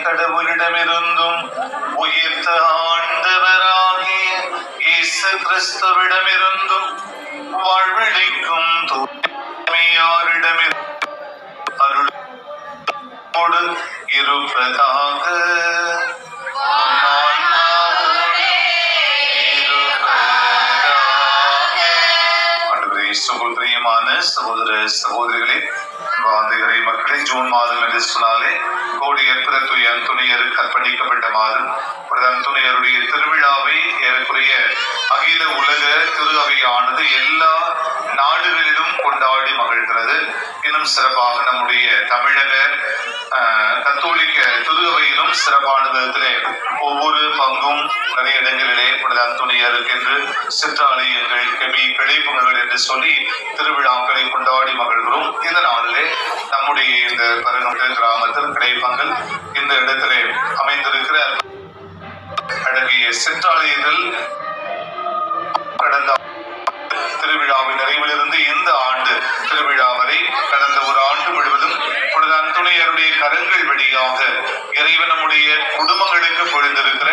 கடவுளிடமிருந்தும் உயிர்த்த ஆண்டவராகிய இயேசு கிறிஸ்துவிடமிருந்தும் வாழ்வளிக்கும் தூய்மையாரிடமிருந்து அருளோடு இருப்பதாக. சகோதரியமான சகோதர சகோதரிகளே, வாந்தைகளை மக்களே, ஜூன் மாதம் என்று சொன்னாலே கோடி ஏற்பட தூய அந்துணையருக்கு அர்ப்பணிக்கப்பட்ட மாதம். அந்துணையருடைய திருவிழாவை ஏறக்குறைய அகில உலக திரு அவையானது எல்லா நாடுகளிலும் கொண்டாடி மகிழ்கிறது. இன்னும் சிறப்பாக நம்முடைய தமிழக கத்தோலிக்க திரு அவையிலும் சிறப்பான விதத்திலே ஒவ்வொரு பங்கும் நிறைய இடங்களிலே அந்துணையருக்கு என்று சிற்றாலயங்கள், கெபி, கிளைப்புகள் என்று சொல்லி திருவிழாக்களை கொண்டாடி மகிழ்கிறோம். இந்த நாளிலே நம்முடைய இந்த பரங்கமட்ட கிராமத்தில் கிடைப்பங்கள் இந்த இடத்திலே அமைந்திருக்கிற அழகிய சிற்றாலயத்தில் கடந்த திருவிழாவின் நிறைவிலிருந்து இந்த ஆண்டு திருவிழா வரை கடந்த ஒரு ஆண்டு முழுவதும் புனித அந்துணையருடைய கரங்கள் வழியாக இறைவன் நம்முடைய குடும்பங்களுக்கு பொழிந்திருக்கிற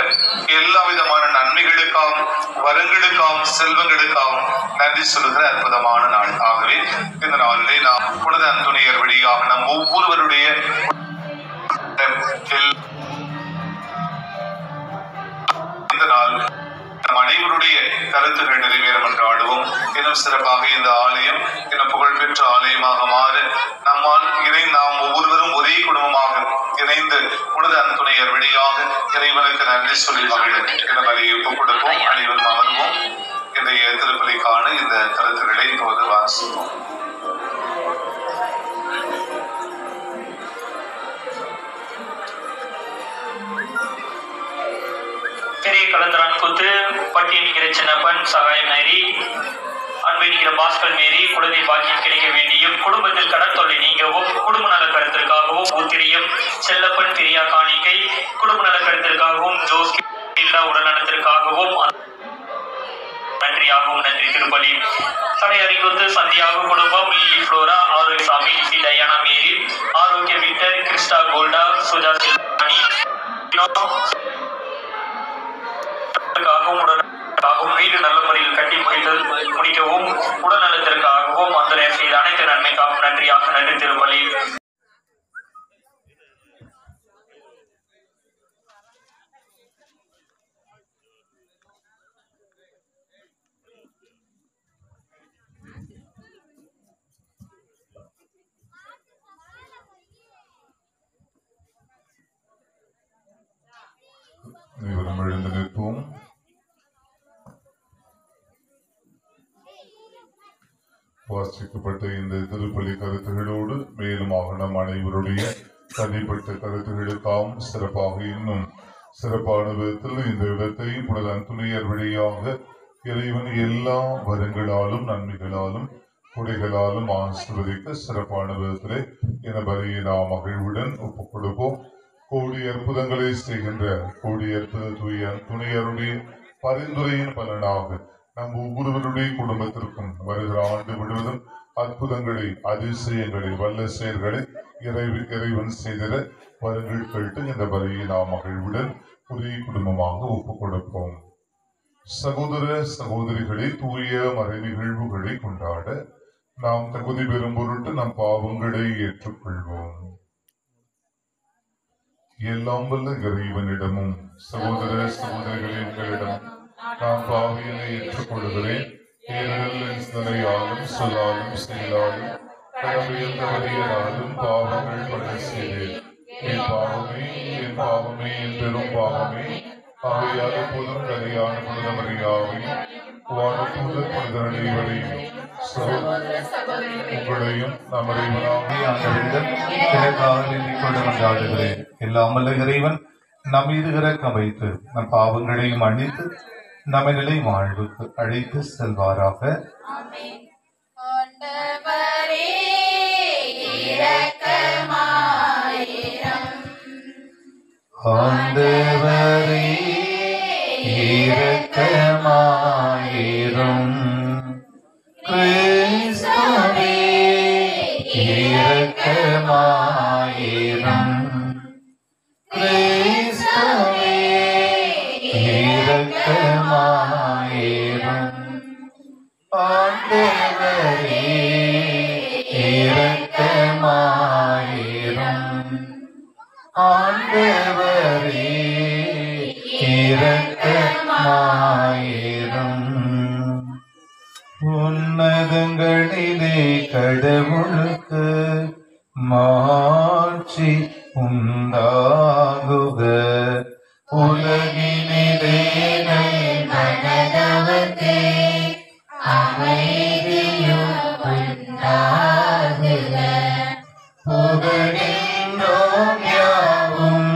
எல்லா விதமான நன்மைகளுக்காகவும் வரங்களுக்காகவும் செல்வங்களுக்காகவும் நன்றி சொல்லுகிற அற்புதமான நாள். ஆகவே இந்த நாளிலே நாம் புனித அந்துணையர் வழியாக நம் ஒவ்வொருவருடைய இந்த நாள் நம் அனைவருடைய கருத்துக்கள் நிறைவேறும் என்று ஆடுவோம். இன்னும் சிறப்பாக இந்த ஆலயம் இன்னும் புகழ்பெற்ற ஆலயமாக மாற நம்மால் நாம் ஒவ்வொருவரும் ஒரே குடும்பமாக இணைந்து புனித அந்துணையர் வழியாக இறைவனுக்கு நன்றி சொல்லி மகிழ என வழியை ஒப்புக் கொடுப்போம். அனைவரும் அமர்வோம். இன்றைய திருப்பலிக்கான இந்த கருத்துக்களை இப்போது வாசிப்போம். கலந்தரான் கூத்து பட்டியலிக்கிற சின்னப்பன் சகாயம் நேரி அன்பினிக்கிற பாஸ்கர் மேரி குழந்தை பாக்கியம் கிடைக்க வேண்டியும் குடும்பத்தில் கடன் தொல்லை நீங்கவும் குடும்ப நல கருத்திற்காகவும் ஊத்திரியம் செல்லப்பன் பிரியா காணிக்கை குடும்ப நல கருத்திற்காகவும் ஜோஸ் உடல்நலத்திற்காகவும் நன்றியாகவும் நன்றி திருப்பலி. சடையறிகுத்து சந்தியாக குடும்பம் Lily Flora Arokiasamy C Diana Mary Arokia Victor Crysta கோல்டா சுஜா சில்வானி வீடு நல்ல முறையில் கட்டி முடிக்கவும் உடல் நலத்திற்காகவும் அந்த செய்த அனைத்து நன்மைக்காகவும் நன்றியாக நன்றி திருப்பலி. அனைவரும் எழுந்து நிற்போம். வாசிக்கப்பட்ட இந்த திருப்பலி கருத்துகளோடு மேலுமாக நம் அனைவருடைய தனிப்பட்ட கருத்துகளுக்காகவும் சிறப்பாக இன்னும் சிறப்பான விதத்தில் இந்த இடத்தை புனித அந்துணையர் வழியாக இறைவன் எல்லா வரங்களாலும் நன்மைகளாலும் கொடைகளாலும் ஆசிர்வதிக்க சிறப்பான விதத்திலே என பலியை நாம் மகிழ்வுடன் ஒப்புக் கொடுப்போம். கோடி அற்புதங்களை செய்கின்ற கோடி அற்புத தூய துணையருடைய பரிந்துரையின் பலனாக நம் ஒவ்வொருவருடைய குடும்பத்திற்கும் வருகிற ஆண்டு முழுவதும் அற்புதங்களை அதிசயங்களை வல்ல செயல்களை இறைவன் செய்திட வருங்கள் கேட்டு இந்த பலியை நாம் மகிழ்வுடன் புதிய குடும்பமாக ஒப்புக் கொடுப்போம். சகோதர சகோதரிகளை தூய மறை நிகழ்வுகளை கொண்டாட நாம் தகுதி பெறும் பொருட்டு நம் பாவங்களை ஏற்றுக்கொள்வோம். எல்லாம் வல்ல இறைவனிடமும் சகோதர சகோதரிகளை உங்களிடம் நான் பாவியனை ஏற்றுக்கொள்கிறேன். ஏனெனில் சிந்தனையாலும் சொல்லாலும் செயலாலும் கடமையில் தவறியதாலும் பாவங்கள் பல செய்தேன். என் பாவமே என் பெரும் பாவமே. ஆகையால் எப்போதும் கரையான புனிதமறியாவை வானத்தூத புனிதனைவரையும் உங்களையும் கொண்டாடுகிறேன். எல்லாமல்ல இறைவன் நம் மீது இரக்கம் வைத்து நம் பாவங்களையும் மன்னித்து நம்மை நிலை வாழ்வுக்கு அழைத்து செல்வாராக. ஆண்டவரே இரக்கமாயிரும். கிறிஸ்துவே இரக்கமாயிரும். கிறிஸ்துவே இரக்கமாயிரும். ஆண்டவரே இரக்கமாயிரும். ஆண்டவரே இரக்கமாயிரும். உன்னதங்களிலே கடவுளுக்கு மாட்சி உண்டாகுக. உலகினிலே நலனவர்க்கே அமைதியும் உண்டாகுக. புகழின்றோம் யாவும்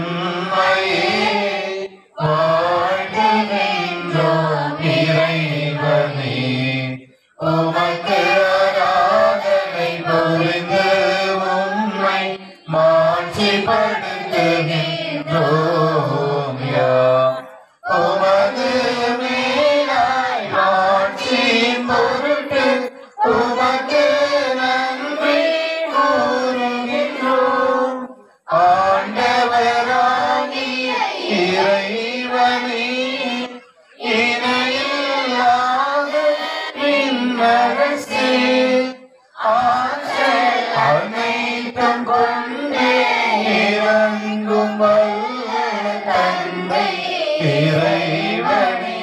வாழ்கின்றோம் இறைவனே. உமக்கு ஆராதனை புரிந்து உம்மை மாட்சிப்படுத்துகின்றோம் யாம். உமது மேலாய் மாட்சியின் பொருட்டு உமக்கு நன்றி கூறுகின்றோம். ஆண்டவராகிய இறைவனே, இணையில்லாத விண்ணரசே, ஆற்றல் அனைத்தும் கொண்டே இறங்கும் வல்ல தந்தை இறைவனே,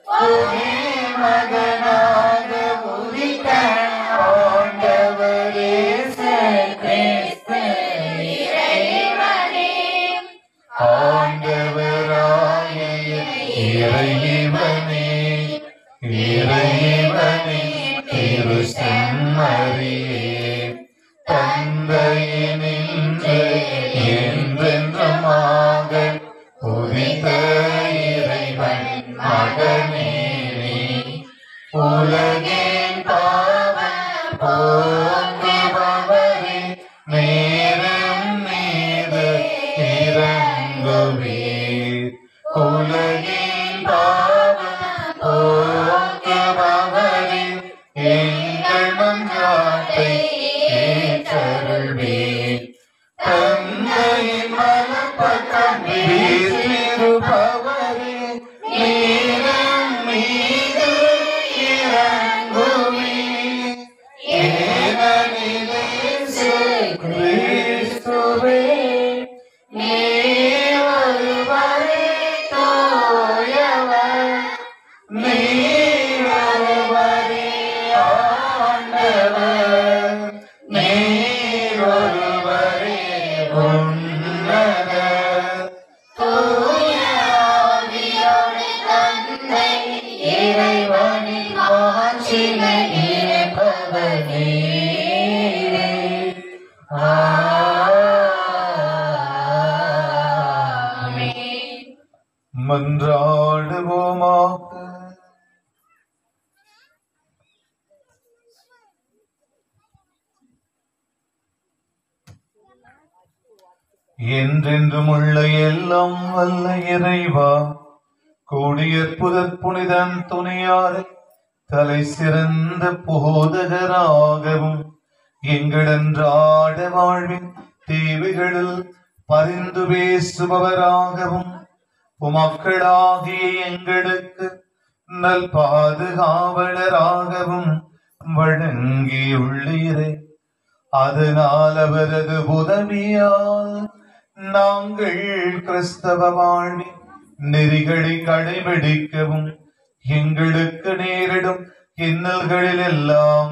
ஒரே மகனாக உதித்த ஆண்டவர் இயேசு கிறிஸ்து இறைவனே, ஆண்டவராகிய இறைவனே, இறைவனே திரு செம்மறியே, தந்தையினின்று என்றென்றுமாக உதித்த இறைவன் மகனே நீ. உலகின் பாவம் போக்குபவரே, நேரம் மீது இறங்குவீர். உலகின் பாவம் போக்குபவரே, எங்கள் மன்றாட்டை ஏற்றருள்வீர். தந்தையின் மலப்பக்கம் வீற்றிருப்பவரே, நேரம் மீது இறங்குவீர். ஏனெனில் இயேசு கிறிஸ்துவே நீர் ஒருவரே தூயவர், நீர் ஒருவரே ஆண்டவர், நீர் ஒருவரே உன்னதர். தூய மன்றாடுவோமாக. என்றென்றும் உள்ள எல்லாம் வல்ல இறைவா, கூடியற்புதற் புனிதன் துணையாரை தலை சிறந்த போதகராகவும் எங்கள் அன்றாட வாழ்வின் தேவைகளில் பரிந்து பேசுபவராகவும் உமக்களாகிய எங்களுக்கு நல் பாதுகாவலராகவும் வழங்கியுள்ளீரே. அதனால் அவரது உதவியால் நாங்கள் கிறிஸ்தவ வாழ்வின் நெறிகளை கடைபிடிக்கவும் எங்களுக்கு நேரிடும் இன்னல்களில் எல்லாம்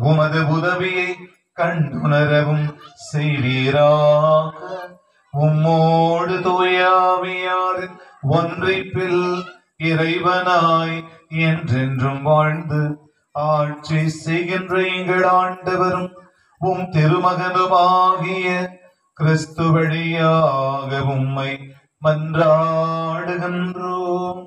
உமது உதவியை கண்டுணரவும் செய்வீராக. உம்மோடு தூயாவியாரின் ஒன்றிப்பில் இறைவனாய் என்றென்றும் வாழ்ந்து ஆட்சி செய்கின்ற எங்கள் ஆண்டவரும் உம் திருமகனுமாகிய கிறிஸ்து வழியாக உம்மை மன்றாடுகின்றோம்.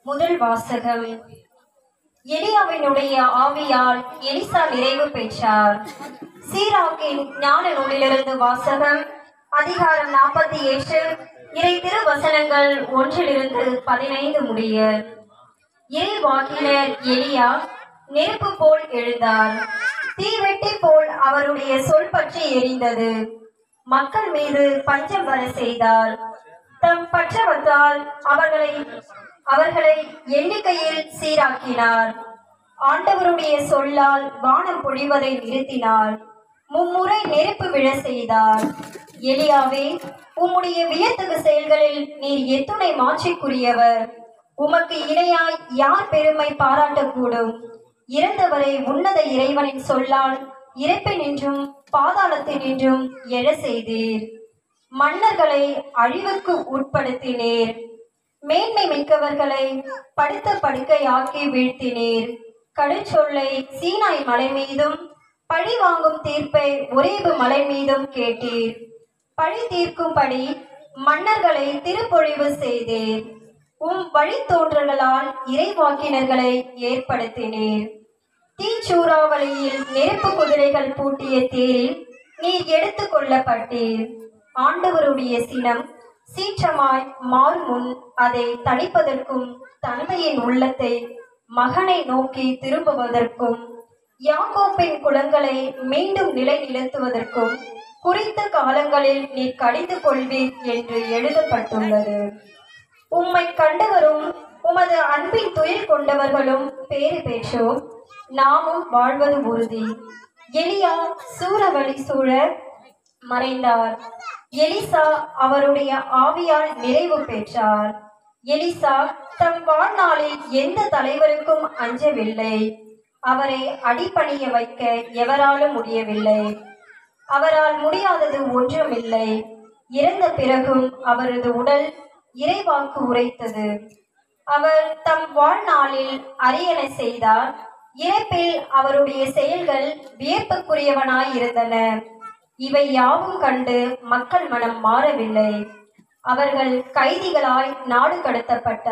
முதல் வாசகம். எலியாவினுடைய ஆவியால் எலிசா நிறைவு பெற்றார். சீராக்கின் ஞான நூலிலிருந்து வாசகம். அதிகாரம் 47, இறை திருவசனங்கள் 1-15 முடிய. இறைவாக்கினர் எலியா நெருப்பு போல் எழுந்தார். தீவெட்டி போல் அவருடைய சொல் பற்றி எரிந்தது. மக்கள் மீது பஞ்சம் வர செய்தார். தம் பற்றவத்தால் அவர்களை எண்ணிக்கையில் சீராக்கினார். ஆண்டவருடைய சொல்லால் வானம் பொழிவதை நிறுத்தினார். மும்முறை நெருப்பு விழ செய்தார். எலியாவே, உம்முடைய வியத்தகு செயல்களில் நீர் எத்துணை மாட்சிக்குரியவர். உமக்கு இணையாய் யார் பெருமை பாராட்டக்கூடும்? இறந்தவரை உன்னத இறைவனின் சொல்லால் இறப்பினின்றும் பாதாளத்தினின்றும் எழ செய்தீர். மன்னர்களை அழிவுக்கு உட்படுத்தினீர். மேன்மை மிக்கவர்களை படுத்த படுக்கையாக்கி வீழ்த்தினீர். கடுச்சொல்லை சீனாய் மலை மீதும் பழி வாங்கும் தீர்ப்பை ஒரேபு மலை மீதும் கேட்டீர். பழி தீர்க்கும்படி மன்னர்களை திருப்பொழிவு செய்தீர். உம் வழித்தோன்றல்களால் இறைவாக்கினர்களை ஏற்படுத்தினீர். தீச்சூறாவளியில் நெருப்பு குதிரைகள் பூட்டிய தேரில் நீர் எடுத்து கொள்ளப்பட்டீர். ஆண்டவருடைய சினம் சீற்றமாய் மாறுமுன் அதை தணிப்பதற்கும் தந்தையின் உள்ளத்தை மகனை நோக்கி திரும்புவதற்கும் யாக்கோப்பின் குலங்களை மீண்டும் நிலைநிறுத்துவதற்கும் குறித்த காலங்களில் நீர் கடிந்து கொள்வீர் என்று எழுதப்பட்டுள்ளது. உம்மை கண்டவரும் உமது அன்பின் துயில் கொண்டவர்களும் பேறு பெற்றோர். நாமும் வாழ்வது உறுதி. எலியா சூறாவளி சூழ மறைந்தார். எலிசா அவருடைய ஆவியால் நிறைவு பெற்றார். எலிசா தம் வாழ்நாளில் எந்த தலைவருக்கும் அஞ்சவில்லை. அவரை அடிபணிய வைக்க எவராலும் முடியவில்லை. அவரால் முடியாதது ஒன்றுமில்லை. இறந்த பிறகும் அவரது உடல் இறைவாக்கு உரைத்தது. அவர் தம் வாழ்நாளில் அரியணை செய்தார். இறப்பில் அவருடைய செயல்கள் வியப்புக்குரியவனாயிருந்தன. இவை யாவும் கண்டு மக்கள் மனம் மாறவில்லை. அவர்கள் கைதிகளாய் நாடு கடத்தப்பட்ட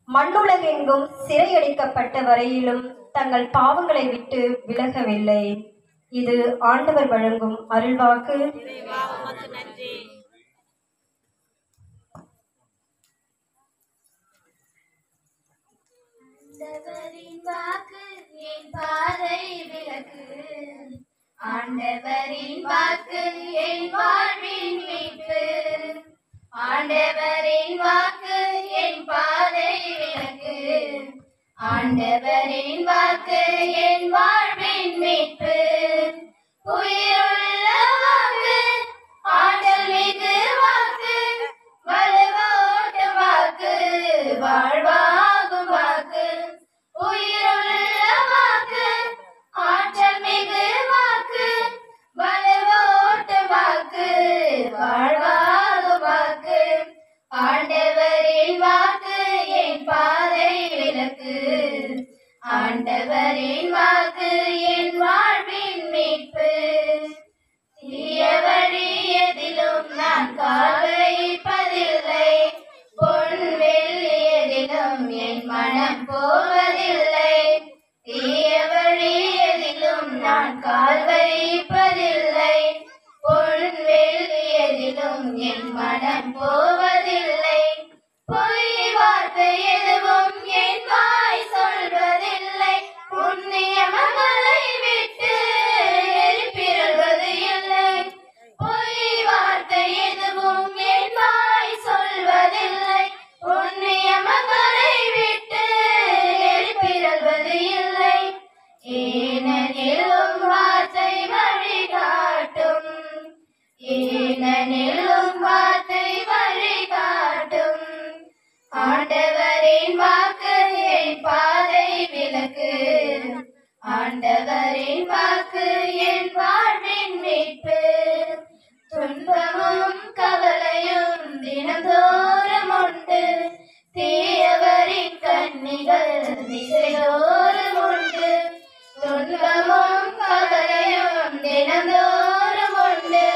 மண்ணுலகெங்கும் சிறையடிக்கப்பட்ட வரையிலும் தங்கள் பாவங்களை விட்டு விலகவில்லை. இது ஆண்டவர் வழங்கும் அருள்வாக்கு. ஆண்டவரின் வாக்கு என் பாதை விளக்கு. ஆண்டவரின் வாக்கு என் வாழ்வின் மீட்பு. ஆண்டவரின் வாக்கு என் பாதை விளக்கு. ஆண்டவரின் வாக்கு என் வாழ்வின் மீட்பு. உயிருள்ள வாக்கு, ஆற்றல் மிகு வாக்கு, வலுவோட்டு வாக்கு, வாழ்வாகும் வாக்கு. உயிருள்ள வாக்கு, ஆற்றல் மிகு வாக்கு, வலுவோட்டு வாக்கு. ஆண்டவரின் வாக்கு என் பாதை விளக்கு, ஆண்டவரின் வாக்கு என் வாழ்வின் மீட்பு. தீய வழி எதிலும் நான் கால் வைப்பதில்லை, பொன் வெள்ளி எதிலும் என் மனம் போவதில்லை. தீய வழி எதிலும் நான் கால் வைப்பதில்லை, பொன் வெள்ளி எதிலும் என் மனம் போவதில்லை. பொய் வார்த்தை எதுவும் என் வாய் சொல்வதில்லை, புண்ணிய மகளை விட்டு பிறழ்வது இல்லை. பொய் வார்த்தை எதுவும் என் வாய் சொல்வதில்லை, புண்ணிய மகளை விட்டு பிறழ்வது இல்லை. ஏனெனிலும் வார்த்தை வழிகாட்டும், ஏனெனிலும் வார்த்தை வழிகாட்டும். ஆண்டவரின் வாக்கு என் பாதை விளக்கு, ஆண்டவரின் வாக்கு என் வாழ்வின் மீட்பு. துன்பமும் கவலையும் தினந்தோறும் உண்டு, தீயவரின் கண்ணிகள் திசைதோறும் உண்டு. துன்பமும் கவலையும் தினந்தோறும் உண்டு,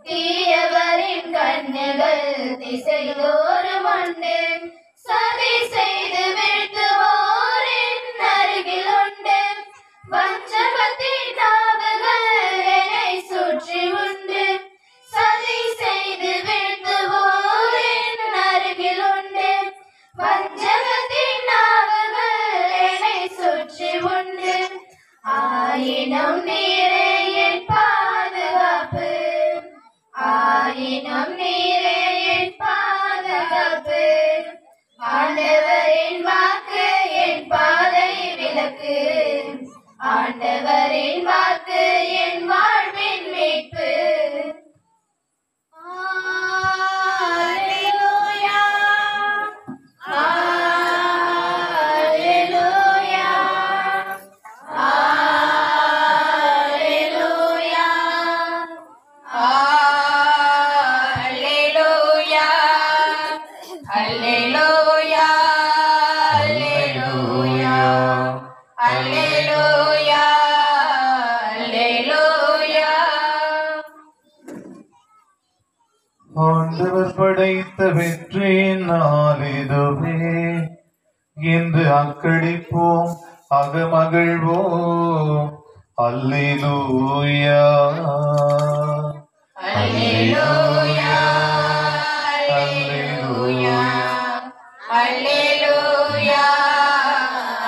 தீயவரின் கண்ணிகள் திசைதோறும் உண்டு. சதி செய்து வீழ்த்துவோரின் அருகில் உண்டு, வஞ்சகத்தின் நாவுகள் என்னை சுற்றி உண்டு. சதி செய்து வீழ்த்துவோரின் அருகில் உண்டு, வஞ்சகத்தின் நாவுகள் என்னை சுற்றி உண்டு. ஆயினும் நீரே என் பாதுகாப்பு, ஆயினும் நீரே என் பாதுகாப்பு. ஆண்டவரின் வாக்கு என் பாதை விளக்கு, ஆண்டவரின் வாக்கு என் வாழ்வின் மீட்பு. அல்லேலூயா, அல்லேலூயா, அல்லேலூயா, அல்லேலூயா, அல்லேலூயா, அல்லேலூயா, அல்லேலூயா. ஆண்டவர் படைத்த வெற்றி நாளிதுவே என்று அக்களிப்போம், அகமகிழ்வோம். அல்லேலூயா, அல்லேலூயா, அல்லேலூயா, அல்லேலூயா,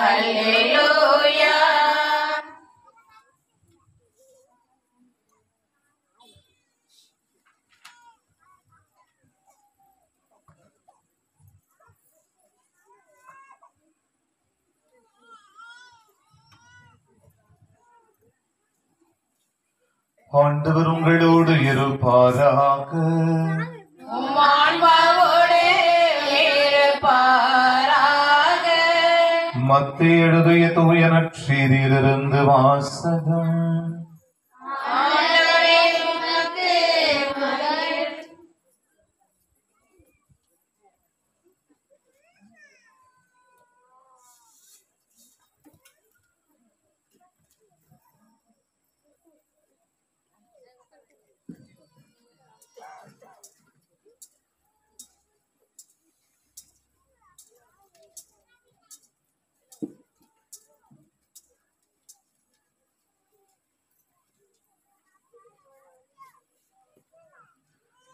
அல்லேலூயா. ஆண்டவர் உங்களோடு இருப்பாராக. உம் ஆன்மாவோடு இருப்பாராக. மத்தேயு எழுதிய தூய நற்செய்தியிலிருந்து வாசகம். ஆண்டவரே உமக்கு புகழ்.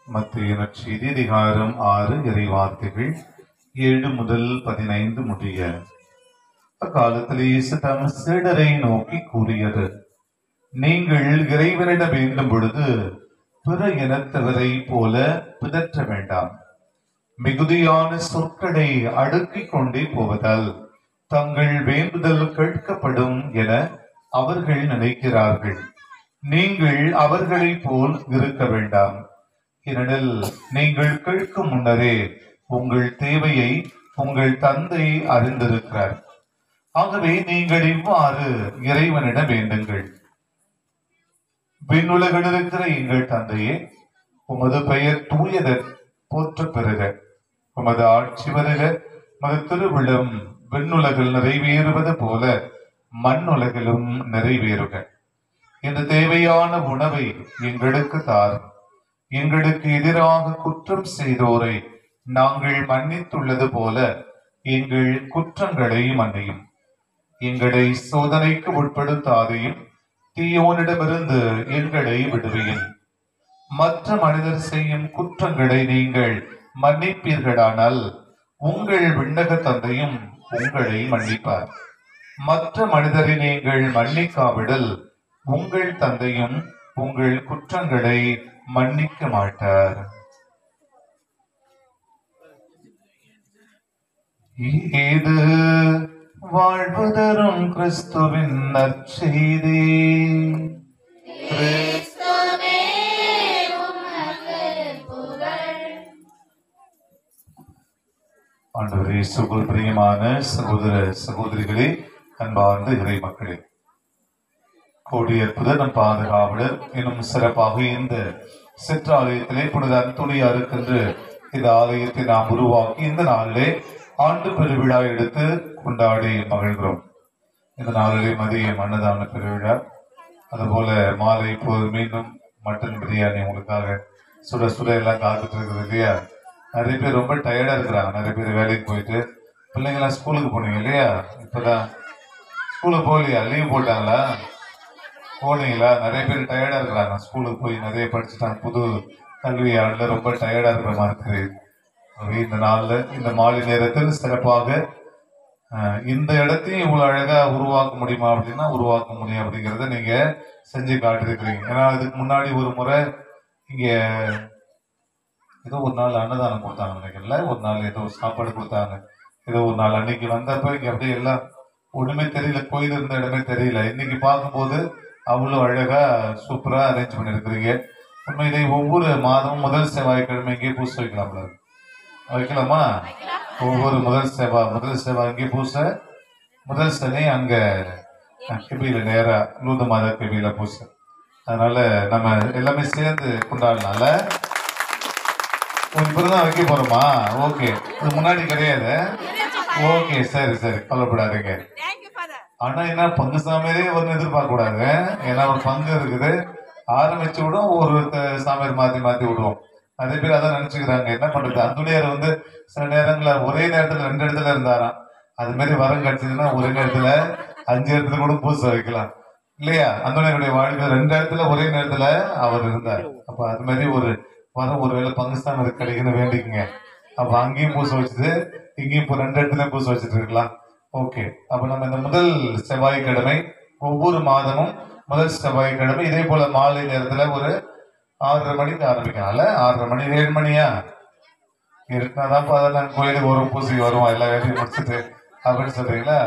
மத்தேயு நற்செய்தி அதிகாரம் 6 இறைவார்த்தைகள் 7 முதல் 15 முடிய. அக்காலத்தில் இயேசு தம் சீடரை நோக்கி கூறியது: நீங்கள் இறைவனிட வேண்டும் பொழுது பிற இனத்தவரை போல பிதற்ற வேண்டாம். மிகுதியான சொற்களை அடுக்கிக் கொண்டே போவதால் தங்கள் வேண்டுதல் கேட்கப்படும் என அவர்கள் நினைக்கிறார்கள். நீங்கள் அவர்களைப் போல் இருக்க வேண்டாம். ஏனெனில் நீங்கள் கேட்கும் முன்னரே உங்கள் தேவையை உங்கள் தந்தை அறிந்திருக்கிறார். ஆகவே நீங்கள் இவ்வாறு இறைவனிடம் வேண்டுங்கள்: விண்ணுலகில் இருக்கிற எங்கள் தந்தையே, உமது பெயர் தூயதர் போற்ற பெறுக. உமது ஆட்சி வருக, உமது திருவிழம் விண்ணுலகில் நிறைவேறுவது போல மண்ணுலகிலும் நிறைவேறுக. இந்த தேவையான உணவை எங்களுக்கு தாரும். எங்களுக்கு எதிராக குற்றம் செய்தோரை நாங்கள் மன்னித்துள்ளது போல எங்கள் குற்றங்களை மன்னியும். எங்களை சோதனைக்கு உட்படுத்தாதையும் தீயோனிடமிருந்து எங்களை விடுவியும். மற்ற மனிதர் செய்யும் குற்றங்களை நீங்கள் மன்னிப்பீர்களானால் உங்கள் விண்ணக தந்தையும் உங்களை மன்னிப்பார். மற்ற மனிதரை நீங்கள் மன்னிக்காவிடல் உங்கள் தந்தையும் உங்கள் குற்றங்களை மன்னிக்க மாட்டார். இது வாழ்வு தரும் கிறிஸ்துவின் நற்செய்தி. கிறிஸ்துவே உமக்கு புகழ். ஆண்டவரே, இயேசுவுக்குள் பிரியமான சகோதர சகோதரிகளே, அன்பார்ந்த இறை மக்களே, கோடி அற்புத நம் பாதுகாவலர் எனும் சிறப்பாக இந்த சிற்றாலயத்திலே புனித அந்தோணியாருக்கென்று இந்த ஆலயத்தை நாம் உருவாக்கி இந்த நாளிலே ஆண்டு பெருவிழா எடுத்து கொண்டாடி மகிழ்கிறோம். இந்த நாளிலே மதியம் அன்னதான பெருவிழா, அதுபோல மாலை இப்போது மீண்டும் மட்டன் பிரியாணி உங்களுக்காக சுட சுட எல்லாம் காத்துட்டு இருக்குது இல்லையா? நிறைய பேர் ரொம்ப டயர்டா இருக்கிறாங்க. நிறைய பேர் வேலைக்கு போயிட்டு, பிள்ளைங்களாம் ஸ்கூலுக்கு போனீங்க இல்லையா? இப்பதான் ஸ்கூலுக்கு போகலையா? லீவ் போட்டாங்களா? போனீங்களா? நிறைய பேர் டயர்டா இருக்கிறாங்க. ஸ்கூலுக்கு போய் நிறைய படிச்சுட்டாங்க. புது கல்வி ஆண்டுல ரொம்ப டயர்டா இருக்கிற மாதிரி தெரியுது. இந்த நாள்ல இந்த மாலை நேரத்தில் சிறப்பாக இந்த இடத்தையும் இவ்வளவு அழகா உருவாக்க முடியுமா அப்படின்னா உருவாக்க முடியும் அப்படிங்கிறத நீங்க செஞ்சு காட்டிருக்கிறீங்க. ஏன்னா இதுக்கு முன்னாடி ஒரு முறை இங்க ஏதோ ஒரு நாள் அன்னதானம் கொடுத்தாங்க நினைக்கல, ஒரு நாள் ஏதோ சாப்பாடு கொடுத்தாங்க. ஏதோ ஒரு நாள் அன்னைக்கு வந்தப்ப இங்க அப்படியே எல்லாம் ஒண்ணுமே தெரியல, கோயில் இருந்த இடமே தெரியல. இன்னைக்கு பார்க்கும்போது அவ்வளவு அழகா சூப்பரா அரேஞ்ச் பண்ணிருக்கிறீங்க. உண்மையிலே ஒவ்வொரு மாதமும் முதல் செவ்வாய்க்கிழமை இங்கே பூசை வைக்கலாம்ல? வைக்கலாமா? ஒவ்வொரு முதல் செவ்வாய் இங்கே பூசை, முதல் சனி அங்க கிபியில நேரா லூத மாத கிபியில பூசை. அதனால நம்ம எல்லாமே சேர்ந்து கொண்டாடலாம்ல. இப்பதான் வைக்க போறோமா? ஓகே, இது முன்னாடி கிடையாது. ஓகே, சரி சரி, கவலைப்படாதீங்க. ஆனா என்ன, பங்கு சாமியாரே ஒன்னு எதிர்பார்க்க கூடாது. ஏன்னா ஒரு பங்கு இருக்குது, ஆரம்பிச்சு விடும், ஒரு சாமியார் மாத்தி மாத்தி விடுவோம். நிறைய பேர் அதான் நினைச்சுக்கிறாங்க. என்ன பண்றது, அந்துணியார் வந்து சில நேரங்கள்ல ஒரே நேரத்துல 2 இடத்துல இருந்தாராம். அது மாதிரி வரம் கிடைச்சதுன்னா ஒரே நேரத்துல 5 இடத்துல கூட பூசை வைக்கலாம் இல்லையா? அந்துணியாருடைய வாழ்க்கை 2 இடத்துல ஒரே நேரத்துல அவர் இருந்தார். அப்ப அது மாதிரி ஒரு வரம் ஒருவேளை பங்குஸ்தான் கிடைக்குன்னு வேண்டிக்குங்க. அப்ப அங்கேயும் பூசை வச்சுட்டு இங்கேயும் இப்போ 2 இடத்துலயும் பூசை வச்சுட்டு இருக்கலாம். ஓகே, அப்ப நம்ம இந்த முதல் செவ்வாய்க்கிழமை ஒவ்வொரு மாதமும் முதல் செவ்வாய்க்கிழமை இதே போல மாலை நேரத்துல ஒரு 6:30 மணிக்கு ஆரம்பிக்கலாம்ல? 6:30 மணி 7 மணியா இருந்தாதான் அதெல்லாம் கோயிலுக்கு ஒரு பூசைக்கு வருவோம், எல்லா வேலையும் முடிச்சுட்டு அப்படின்னு சொல்றீங்களா?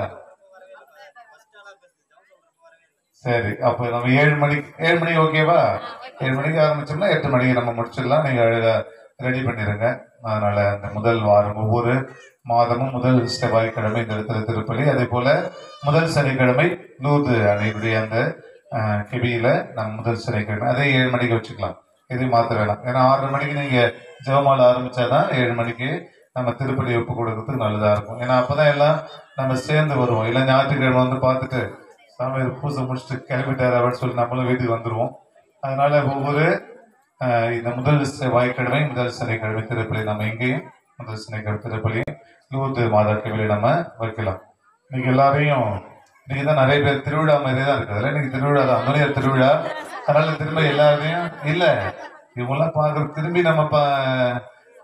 சரி, அப்ப நம்ம 7 மணிக்கு ஓகேவா? 7 மணிக்கு ஆரம்பிச்சோம்னா 8 மணிக்கு நம்ம முடிச்சிடலாம். நீங்க அழகா ரெடி பண்ணிருங்க. அதனால அந்த முதல் வாரம் ஒவ்வொரு மாதமும் முதல் செவ்வாய்க்கிழமை இந்த இடத்துல திருப்பலி, அதே போல முதல் சனிக்கிழமை லூர்து அன்னையுடைய அந்த கிபியில நம்ம முதல் சனிக்கிழமை அதே 7 மணிக்கு வச்சுக்கலாம். எதையும் மாற்ற வேணாம். ஏன்னா 6:30 மணிக்கு நீங்க ஜெபமாலை ஆரம்பிச்சாதான் 7 மணிக்கு நம்ம திருப்பலி ஒப்பு கொடுக்கறதுக்கு நல்லதா இருக்கும். ஏன்னா அப்பதான் எல்லாம் நம்ம சேர்ந்து வருவோம். இல்லை ஞாயிற்றுக்கிழமை வந்து பார்த்துட்டு சாமியார் பூசை முடிச்சுட்டு கிளம்பிட்டாரு அப்படின்னு சொல்லி நம்மளும் வீட்டுக்கு வந்துருவோம். அதனால ஒவ்வொரு இந்த முதல் செவ்வாய்க்கிழமை முதல் சனிக்கிழமை திருப்பலி நம்ம இங்கேயும் முதல் சனிக்கிழமை திருப்பலி லூர்து மாதா கிபியில நம்ம வைக்கலாம். இன்னைக்கு எல்லாரையும் இன்னைக்கு தான் நிறைய பேர் திருவிழா மாதிரியே தான் இருக்குதுல்ல. இன்னைக்கு திருவிழா தான், அந்தோணியார் திருவிழா. அதனால திரும்ப எல்லாரையும் இல்ல இவங்கெல்லாம் பாக்குற திரும்பி நம்ம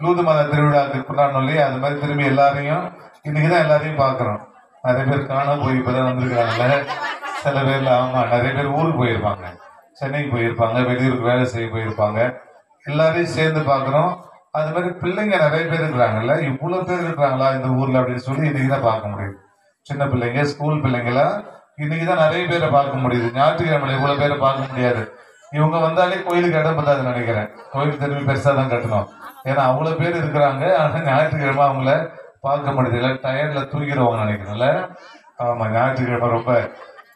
லூர்து மாதா திருவிழாக்கு கொண்டாடணும் இல்லையா? அது மாதிரி திரும்பி எல்லாரையும் இன்னைக்குதான் எல்லாரையும் பாக்குறோம். நிறைய பேர் காணாம போய் இப்பதான் வந்திருக்காங்கல்ல. சில பேர்ல ஆமா நிறைய பேர் ஊருக்கு போயிருப்பாங்க, சென்னைக்கு போயிருப்பாங்க, வெளியூருக்கு வேலை செய்ய போயிருப்பாங்க. எல்லாரையும் சேர்ந்து பாக்குறோம். அது மாதிரி பிள்ளைங்க நிறைய பேர் இருக்கிறாங்கல்ல. இவ்வளவு பேர் இருக்கிறாங்களா இந்த ஊர்ல அப்படின்னு சொல்லி இன்னைக்குதான் பார்க்க முடியுது. சின்ன பிள்ளைங்க, ஸ்கூல் பிள்ளைங்களா இன்னைக்குதான் நிறைய பேரை பார்க்க முடியுது. ஞாயிற்றுக்கிழமை இவ்வளவு பேரை பார்க்க முடியாது. இவங்க வந்தாலே கோயிலுக்கு இடம் பத்தாது நினைக்கிறேன். கோயிலுக்கு திரும்பி பெருசா தான் கட்டணும். ஏன்னா அவ்வளவு பேர் இருக்கிறாங்க. ஆனா ஞாயிற்றுக்கிழமை அவங்கள பார்க்க முடியுது. இல்லை டயர்ல தூங்கிடுவாங்க நினைக்கிறேன்ல. ஆமா, ஞாயிற்றுக்கிழமை ரொம்ப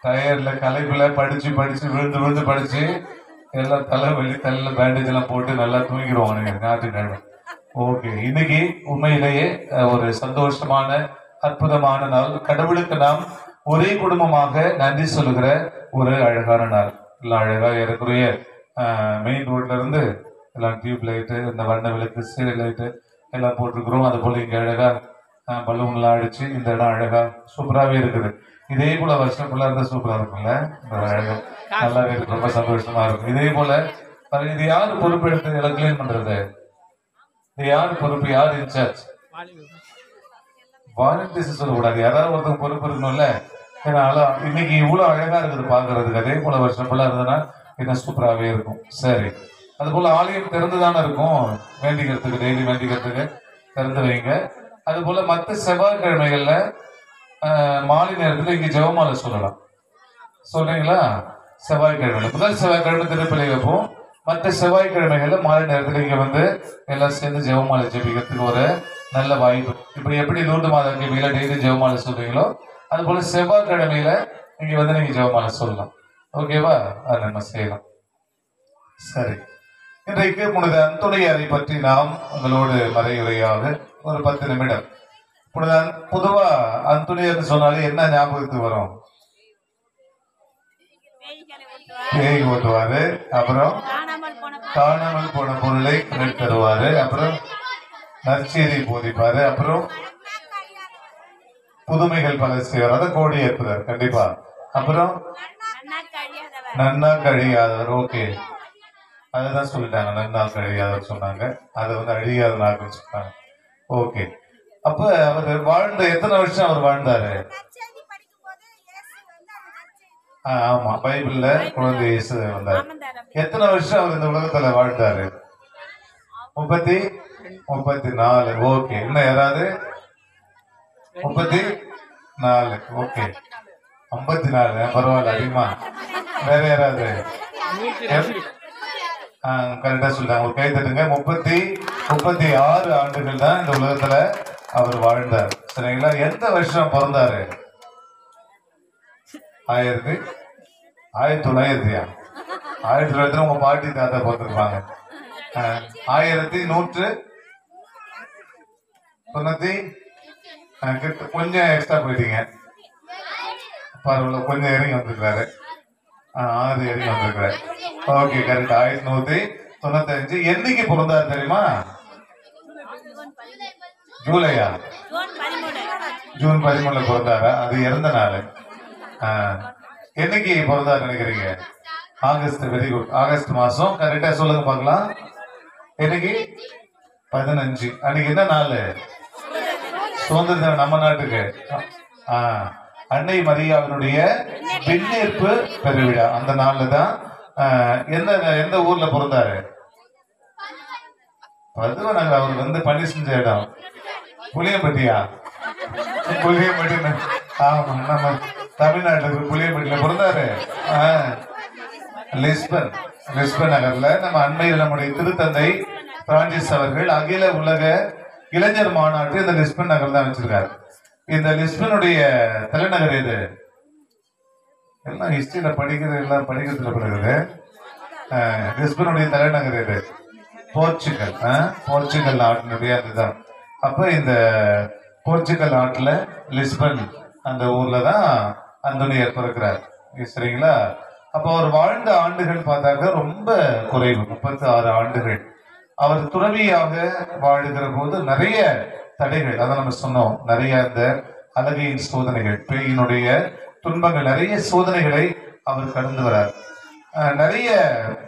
டயர்ல கலைப்புல படிச்சு விழுந்து படிச்சு எல்லாம் தலைவலி தலையில பேண்டேஜ் எல்லாம் போட்டு நல்லா தூங்கிடுவாங்க நினைக்கிறேன் ஞாயிற்றுக்கிழமை. ஓகே, இன்னைக்கு உண்மையிலேயே ஒரு சந்தோஷமான அற்புதமான நாள். கடவுளுக்கு நாம் ஒரே குடும்பமாக நன்றி சொல்லுகிற ஒரு அழகான நாள். எல்லாம் அழகா ஏறக்குறைய மெயின் ரோட்ல இருந்து எல்லாம் டியூப் லைட்டு, இந்த வண்ண விளக்கு, சீரியல் லைட்டு எல்லாம் போட்டிருக்கிறோம். அது போல இங்க அழகா பலூன்லாம் அடிச்சு இந்த இடம் அழகா சூப்பராகவே இருக்குது. இதே போல வருஷம் ஃபுல்லா இருந்தா சூப்பரா இருக்கும்ல, இந்த அழகா நல்லாவே இருக்கு, ரொம்ப சந்தோஷமா இருக்கும். இதே போல இது யாரு பொறுப்பெடுத்து எல்லாம் கிளீன் பண்றது? இது யாரு பொறுப்பு? யார் இன்சார்ஜ்? வாலண்டியர்ஸ் சொல்லக்கூடாது, யாராவது ஒருத்தவங்க பொறுப்பு இருக்கணும்ல. ஏன்னா இன்னைக்கு இவ்வளவு அழகா இருக்குது பாக்குறதுக்கு. அதே போல வருஷம் ஃபுல்லா இருந்ததுன்னா இன்னும் சூப்பராகவே இருக்கும். சரி, அது போல ஆலயம் திறந்துதானே இருக்கும், வேண்டிக்கிறதுக்கு டெய்லி வேண்டிக்கிறதுக்கு திறந்து வைங்க. அது போல மற்ற செவ்வாய்க்கிழமைகள்ல மாலை நேரத்துல இங்க ஜெபமாலை சொல்லலாம். சொல்றீங்களா? செவ்வாய்க்கிழமையில முதல் செவ்வாய்க்கிழமை திருப்பலி வைப்போம். மற்ற செவ்வாய்க்கிழமைகள்ல மாலை நேரத்துல இங்க வந்து எல்லாம் சேர்ந்து ஜெபமாலை ஜெபிக்கிறதுக்கு ஒரு நல்ல வாய்ப்பு. இப்படி எப்படி லூர்து மாதா கிழமையில டெய்லி ஜெபமாலை சொல்றீங்களோ அது போல செவ்வாய்க்கிழமையில இங்க வந்து நீங்க ஜெபமாலை சொல்லலாம். ஓகேவா? அதை நம்ம செய்யலாம். சரி, இன்றைக்கு புனித அந்தோனியாரை பற்றி நாம் உங்களோடு மறையுரையாக ஒரு 10 நிமிடம். பொதுவா அந்தோனியார் சொன்னாலே என்ன ஞாபகத்துக்கு வரும்? பேய் ஓட்டுவாரு, அப்புறம் காணாமல் போன பொருளை தருவாரு, அப்புறம் நற்செய்தி போதிப்பாரு, அப்புறம் புதுமைகள் பல செய்வார், அதை கோடி ஏற்புறார் கண்டிப்பா. அப்புறம் நன்னா கழியாதவர். ஓகே, அதுதான் சொல்லிட்டாங்க, நன்னா கழியாதவர் சொன்னாங்க. அதை வந்து அழியாத நாக்குன்னு சொன்னாங்க. ஓகே, அப்ப அவர் வாழ்ந்த எத்தனை வருஷம் அவர் வாழ்ந்தாரு? ஆமா, பைபிள்ல குழந்தை இயேசு வந்தாரு. எத்தனை வருஷம் அவர் இந்த உலகத்துல வாழ்ந்தாரு? 34. ஓகே, இன்னும் யாராவது? 34. ஓகே, 54. பரவாயில்ல, அதிகமா. வேற யாராவது? கரெக்டா சொல்லிட்டாங்க, ஒரு கை தட்டுங்க. 36 ஆண்டுகள் தான் இந்த உலகத்துல அவர் வாழ்ந்தார். சரிங்களா? எந்த வருஷம் பிறந்தாரு? 1900 உங்க பாட்டி தாத்தா பிறந்திருப்பாங்க. 1190 கொஞ்சம் எக்ஸ்ட்ரா போயிட்டீங்க. பரவாயில்ல, கொஞ்சம் இறங்கி வந்திருக்காரு. 6 இறங்கி வந்திருக்காரு. Okay, correct. 1995. என்னைக்கு பிறந்தாரு தெரியுமா? ஜூலையா? ஜூன் 13 பிறந்தாரா? அது இறந்த நாள். என்னைக்கு பிறந்தாரு நினைக்கிறீங்க? ஆகஸ்ட். Very good. ஆகஸ்ட் மாசம். கரெக்டா சொல்லுங்க பார்க்கலாம். என்னைக்கு? 15. அன்னைக்கு என்ன நாள்? சுதந்திர தினம் நம்ம நாட்டுக்கு. அன்னை மரியாவினுடைய விண்ணேற்பு பெருவிழா அந்த நாள்ல தான். எந்த ஊர்ல பிறந்தாரு? பதுவநகர். அவர் வந்து பணி செஞ்ச இடம் புளியம்பட்டியா? புளியம்பட்டி. ஆமா, நம்ம தமிழ்நாட்டுல புளியம்பட்டியில பிறந்தாரு. லிஸ்பன் நகர்ல நம்ம அண்மையில் நம்முடைய திருத்தந்தை பிரான்சிஸ் அவர்கள் அகில உலக இளைஞர் மாநாட்டு இந்த லிஸ்பன் நகர் தான் வச்சிருக்காரு. இந்த லிஸ்பனுடைய தலைநகர் எது? எல்லாம் ஹிஸ்டரியில படிக்கிறது, எல்லாம் படிக்கிறதுல பிறகு லிஸ்பனுடைய தலைநகர் எது? போர்ச்சுகல். போர்ச்சுகல் நாட்டினுடைய அதுதான். அப்ப இந்த போர்ச்சுகல் நாட்டுல லிஸ்பன் அந்த ஊர்ல தான் அந்தோனியார் பிறக்கிறார். சரிங்களா? அப்ப அவர் வாழ்ந்த ஆண்டுகள் பார்த்தாக்க ரொம்ப குறைவு, 36 ஆண்டுகள். அவர் துறவியாக வாழுகிற போது நிறைய தடைகள், அதை நம்ம சொன்னோம். நிறைய அந்த அழகையின் சோதனைகள், பேயினுடைய துன்பங்கள், நிறைய சோதனைகளை அவர் கடந்து வரார். நிறைய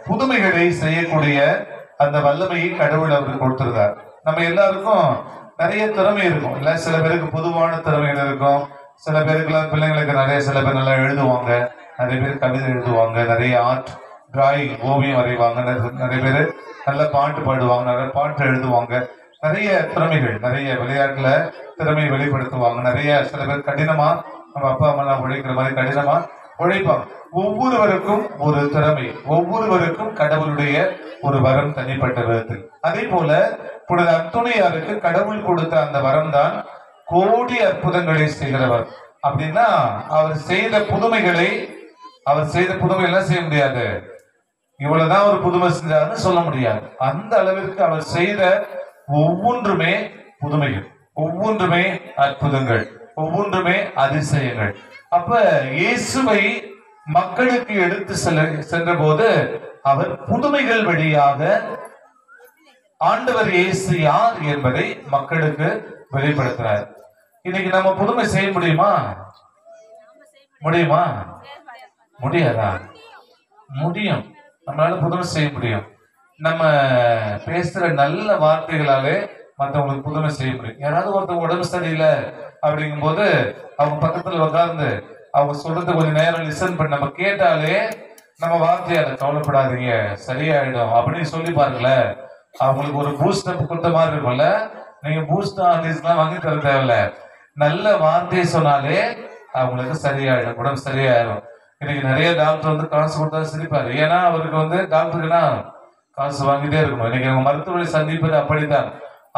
புதுமைகளை செய்யக்கூடிய அந்த வல்லமையை கடவுள் அவருக்கு கொடுத்திருந்தார். நம்ம எல்லாருக்கும் நிறைய திறமை இருக்கும் இல்ல? சில பேருக்கு பொதுவான திறமைகள் இருக்கும். சில பேருக்குலாம் பிள்ளைங்களுக்கு சில பேர் நல்லா எழுதுவாங்க, நிறைய பேர் கவிதை எழுதுவாங்க, நிறைய ஆர்ட் டிராயிங் ஓவியம் வரைவாங்க, நிறைய பேர் நல்ல பாட்டு பாடுவாங்க, நிறைய பாட்டு எழுதுவாங்க. நிறைய திறமைகள், நிறைய விளையாட்டுல திறமை வெளிப்படுத்துவாங்க. நிறைய சில பேர் கடினமா நம்ம அப்பா அம்மா எல்லாம் உழைக்கிற மாதிரி கடினமா உழைப்பாங்க. ஒவ்வொருவருக்கும் ஒரு திறமை, ஒவ்வொருவருக்கும் கடவுளுடைய ஒரு வரம் தனிப்பட்ட விதத்தில். அதே போல புனித அந்தோனியாருக்கு கடவுள் கொடுத்த அந்த வரம் தான் கோடி அற்புதங்களை செய்கிறவர். அப்படின்னா அவர் செய்த புதுமைகளை எல்லாம் செய்ய முடியாது. இவ்வளவுதான் ஒரு புதுமை செஞ்சாருன்னு சொல்ல முடியாது. அந்த அளவிற்கு அவர் செய்த ஒவ்வொன்றுமே புதுமைகள், ஒவ்வொன்றுமே அற்புதங்கள், ஒவ்வொன்றுமே அதிசயங்கள். அப்ப இயேசுவை மக்களுக்கு எடுத்து சென்ற போது அவர் புதுமைகள் வழியாக ஆண்டவர் இயேசு யார் என்பதை மக்களுக்கு வெளிப்படுத்துறார். இன்னைக்கு நம்ம புதுமை செய்ய முடியுமா? முடியுமா? முடியாதா? முடியும். நம்மளால புதுமை செய்ய முடியும். நம்ம பேசுற நல்ல வார்த்தைகளாலே மற்றவங்களுக்கு புதுமை செய்ய முடியும். யாராவது ஒருத்தவங்க உடம்பு சரியில்லை அப்படிங்கும் போது அவங்க பக்கத்துல உட்கார்ந்து அவங்க சொல்றது கொஞ்சம் நேரம் லிசன் பண்ணி நம்ம கேட்டாலே நம்ம வார்த்தையால கவலைப்படாதீங்க சரியாயிடும் அப்படின்னு சொல்லி பாருங்களேன், அவங்களுக்கு ஒரு பூஸ்ட் அப் கொடுத்த மாதிரி இருக்கும்ல. நீங்க பூஸ்ட் ஆர்டிஸ்ட்லாம் வாங்கி தர தேவையில்ல, நல்ல வார்த்தையை சொன்னாலே அவங்களுக்கு சரியாயிடும், உடம்பு சரியாயிடும். இன்னைக்கு நிறைய டாக்டர் வந்து காசு கொடுத்தா சிரிப்பாரு. ஏன்னா அவருக்கு வந்து டாக்டருக்குன்னா காசு வாங்கிட்டே இருக்கணும். இன்னைக்கு நம்ம மருத்துவரை சந்திப்பது அப்படித்தான்.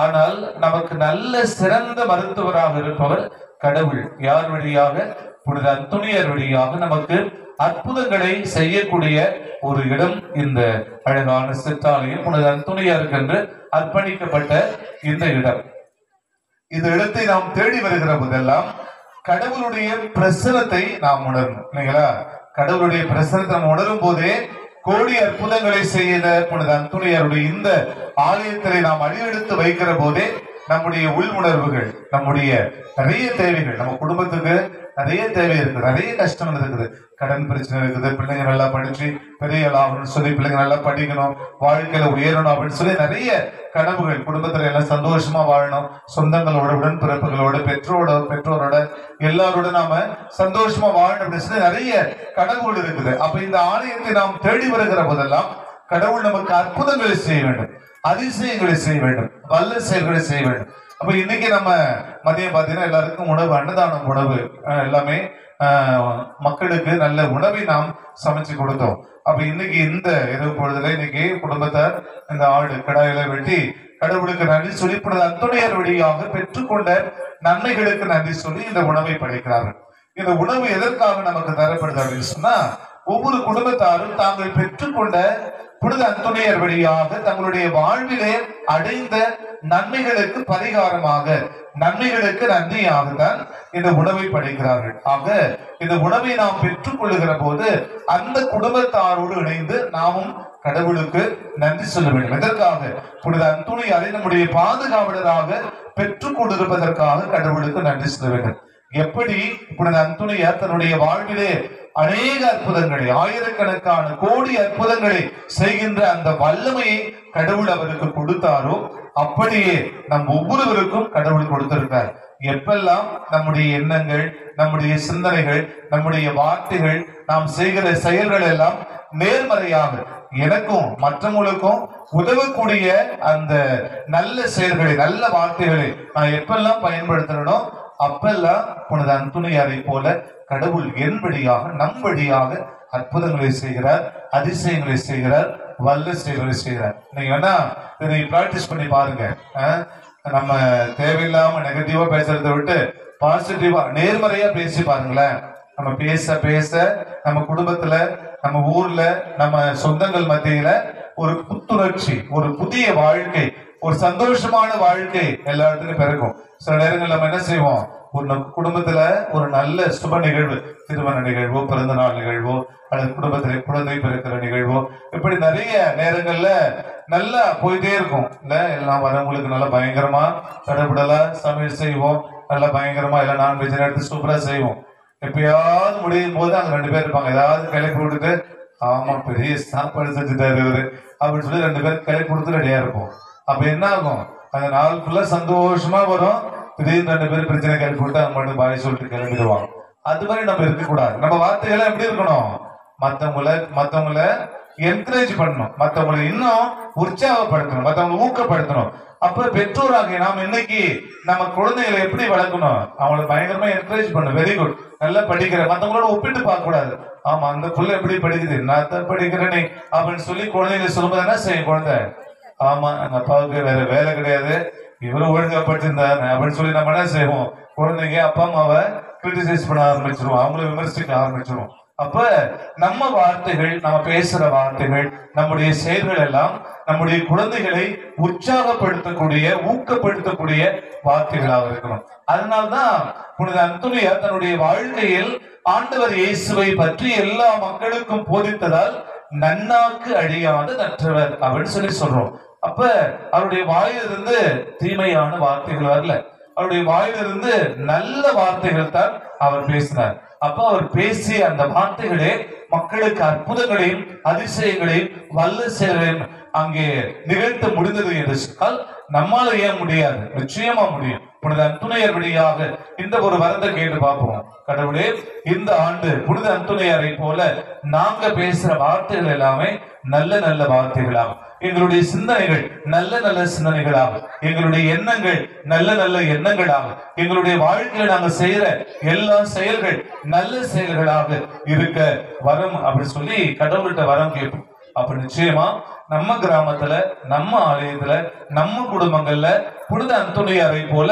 ஆனால் நமக்கு நல்ல சிறந்த மருத்துவராக இருப்பவர் கடவுள். யார் வழியாக? புனித அந்தோனியார் வழியாக நமக்கு அற்புதங்களை செய்யக்கூடிய ஒரு இடம் இந்த அழகான சிற்றாலயம். புனித அந்தோனியாருக்கு என்று அர்ப்பணிக்கப்பட்ட இந்த இடம். இந்த இடத்தை நாம் தேடி வருகிற போதெல்லாம் கடவுளுடைய பிரசனத்தை நாம் உணரணும் இல்லைங்களா? கடவுளுடைய பிரசனத்தை நாம் உணரும் போதே கோடி அற்புதங்களை செய்த புனித அந்தோனியாருடைய இந்த ஆலயத்திலே நாம் அடியெடுத்து வைக்கிற போதே நம்முடைய உள் உணர்வுகள், நம்முடைய நிறைய தேவைகள், நம்ம குடும்பத்துக்கு நிறைய தேவை இருக்குது, நிறைய கஷ்டம் இருக்குது, கடன் பிரச்சனை இருக்குது, பிள்ளைங்க நல்லா படிச்சு பெரிய ஆகணும்னு சொல்லி பிள்ளைங்க நல்லா படிக்கணும், வாழ்க்கையில உயரணும் அப்படின்னு சொல்லி நிறைய கனவுகள், குடும்பத்துல எல்லாம் சந்தோஷமா வாழணும், சொந்தங்களோட உடன்பிறப்புகளோட பெற்றோரோட எல்லாரோட நாம சந்தோஷமா வாழணும் அப்படின்னு சொல்லி நிறைய கனவுகள் இருக்குது. அப்ப இந்த ஆலயத்தை நாம் தேடி வருகிற போதெல்லாம் கடவுள் நமக்கு அற்புதங்களை செய்ய வேண்டும், அதிசயங்களை செய்ய வேண்டும், வல்ல செயல்களை செய்ய வேண்டும். அப்ப இன்னைக்கு நம்ம மதியம் பாத்தீங்கன்னா எல்லாருக்கும் உணவு, அன்னதானம் உணவு எல்லாமே மக்களுக்கு நல்ல உணவை நாம் சமைச்சு கொடுத்தோம். அப்ப இன்னைக்கு இந்த இரவு பொழுதுல இன்னைக்கு குடும்பத்தார் இந்த ஆடு கடாயில வெட்டி கடவுளுக்கு நன்றி சொல்லி புனித அந்தோனியார் வழியாக பெற்றுக்கொண்ட நன்மைகளுக்கு நன்றி சொல்லி இந்த உணவை படைக்கிறார்கள். இந்த உணவு எதற்காக நமக்கு தரப்படுது அப்படின்னு சொன்னா, ஒவ்வொரு குடும்பத்தாரும் தாங்கள் பெற்றுக்கொண்ட புனித அந்தோனியார் வழியாக தங்களுடைய வாழ்விலே அடைந்த நன்மைகளுக்கு பரிகாரமாக, நன்மைகளுக்கு நன்றியாகத்தான் இந்த உணவை படைக்கிறார்கள். ஆக இந்த உணவை நாம் பெற்றுக் கொள்ளுகிற போது அந்த குடும்பத்தாரோடு இணைந்து நாமும் கடவுளுக்கு நன்றி சொல்ல வேண்டும். எதற்காக? புனித அந்தோனியாரை நம்முடைய பாதுகாவலராக பெற்றுக் கொண்டிருப்பதற்காக கடவுளுக்கு நன்றி சொல்ல வேண்டும். எப்படி புனித அந்தோனியார் தன்னுடைய வாழ்விலே அநேக அற்புதங்களை, ஆயிரக்கணக்கான கோடி அற்புதங்களை செய்கின்ற அந்த வல்லமையை கடவுள் அவருக்கு கொடுத்தாரோ அப்படியே நம் ஒவ்வொருவருக்கும் கடவுள் கொடுத்திருக்கார். எப்பெல்லாம் நம்முடைய எண்ணங்கள், நம்முடைய சிந்தனைகள், நம்முடைய வார்த்தைகள், நாம் செய்கிற செயல்கள் எல்லாம் நேர்மறையாக எனக்கும் மற்றவங்களுக்கும் உதவக்கூடிய அந்த நல்ல செயல்களை, நல்ல வார்த்தைகளை நான் எப்பெல்லாம் பயன்படுத்தணும் அப்பெல்லாம் புனித அந்தோனியாரை போல கடவுள் என் வழியாக, நம் வழியாக அற்புதங்களை செய்கிறார், அதிசயங்களை செய்கிறார், வல்ல செயல்களை செய்கிறார். நீங்க வேணா இதை பிராக்டிஸ் பண்ணி பாருங்க. நம்ம தேவையில்லாம நெகட்டிவா பேசுறதை விட்டு பாசிட்டிவா நேர்மறையா பேசி பாருங்களேன். நம்ம பேச பேச நம்ம குடும்பத்துல, நம்ம ஊர்ல, நம்ம சொந்தங்கள் மத்தியில ஒரு புத்துணர்ச்சி, ஒரு புதிய வாழ்க்கை, ஒரு சந்தோஷமான வாழ்க்கை எல்லா இடத்துலயும் பிறக்கும். சில நேரங்கள் நம்ம என்ன செய்வோம், ஒரு குடும்பத்துல ஒரு நல்ல சுப நிகழ்வு, திருமண நிகழ்வோ, பிறந்த நாள் நிகழ்வோ, அல்லது குடும்பத்துல குழந்தை பிறக்கிற நிகழ்வோ, இப்படி நிறைய நேரங்கள்ல நல்லா போயிட்டே இருக்கும் இல்ல. எல்லாம் வரவங்களுக்கு நல்லா பயங்கரமா தடபுடலா சமையல் செய்வோம், நல்லா பயங்கரமா எல்லாம் நான்வெஜ் எடுத்து சூப்பரா செய்வோம். எப்பயாவது முடியும் போது அங்க 2 பேர் இருப்பாங்க, ஏதாவது கிளப்பி விட்டுட்டு ஆமா பெரிய சாப்பாடு செஞ்சுட்டாரு இவரு அப்படின்னு சொல்லி 2 பேர் கிளப்பி கொடுத்து ரெடியா இருப்போம். அப்ப என்ன ஆகும், அந்த நாள் ஃபுல்லா சந்தோஷமா வரும். திடீர்னு 2 பேர் பிரச்சனை கிளப்பி விட்டு அவங்க மட்டும் பாய் சொல்லிட்டு கிளம்பிடுவாங்க. அது மாதிரி நம்ம இருக்கக்கூடாது. நம்ம வார்த்தைகளை எப்படி இருக்கணும், மத்தவங்கள என்கரேஜ் பண்ணணும், மத்தவங்களை இன்னும் உற்சாகப்படுத்தணும், மத்தவங்களை ஊக்கப்படுத்தணும். அப்ப பெற்றோராக நாம் இன்னைக்கு நம்ம குழந்தைகளை எப்படி வளர்க்கணும், அவங்களை பயங்கரமா என்கரேஜ் பண்ணணும். வெரி குட், நல்லா படிக்கிற, மத்தவங்களோட ஒப்பிட்டு பார்க்க கூடாது. ஆமா அந்த புள்ள எப்படி படிக்குது, நான் தான் படிக்கிறேனே அப்படின்னு சொல்லி குழந்தைகளை சொல்லும்போது என்ன செய்யும் குழந்தை, ஆமா எங்க அப்பாவுக்கு வேற வேலை கிடையாது, இவரும் ஒழுங்கா படிச்சிருந்தாரு அப்படின்னு சொல்லி நம்ம என்ன செய்வோம், குழந்தைங்க அப்பா அம்மாவை கிரிட்டிசைஸ் பண்ண ஆரம்பிச்சிருவோம், அவங்கள விமர்சிக்க ஆரம்பிச்சிருவோம். அப்ப நம்ம வார்த்தைகள், நம்ம பேசுற வார்த்தைகள், நம்முடைய செயல்கள் எல்லாம் நம்முடைய குழந்தைகளை உற்சாகப்படுத்தக்கூடிய, ஊக்கப்படுத்தக்கூடிய வார்த்தைகளாக இருக்கணும். அதனால்தான் புனித அந்தோனியார் தன்னுடைய வாழ்க்கையில் ஆண்டவர் இயேசுவை பற்றி எல்லா மக்களுக்கும் போதித்ததால் நன்னாக்கு அழியாத நற்றவர் அப்படின்னு சொல்லி சொல்றோம். அப்ப அவருடைய வாயிலிருந்து தீமையான வார்த்தைகள் வரல, அவருடைய வாயிலிருந்து நல்ல வார்த்தைகள் தான் அவர் பேசினார். அப்ப அவர் பேசிய அந்த வார்த்தைகளே மக்களுக்கு அற்புதங்களையும் அதிசயங்களையும் வல்ல செயலையும் அங்கே நிகழ்த்த முடிந்தது என்று சொன்னால் நம்மால ஏன் முடியாது? நிச்சயமா முடியும். புனித அந்தோனியார் வழியாக இந்த ஒரு வரத்தை கேட்டு பார்ப்போம். கடவுளே, இந்த ஆண்டு புனித அந்தோனியாரை போல நாங்க பேசுற வார்த்தைகள் எல்லாமே நல்ல நல்ல வார்த்தைகளாகும், எங்களுடைய சிந்தனைகள் நல்ல நல்ல சிந்தனைகளாகும், எங்களுடைய எண்ணங்கள் நல்ல நல்ல எண்ணங்களாகும், எங்களுடைய வாழ்க்கையில நாங்க செய்யற எல்லா செயல்கள் நல்ல செயல்களாக இருக்க வரம் அப்படின்னு சொல்லி கடவுள்கிட்ட வரம் கேட்போம். அப்ப நிச்சயமா நம்ம கிராமத்துல, நம்ம ஆலயத்துல, நம்ம குடும்பங்கள்ல புனித அந்தோனியாரை போல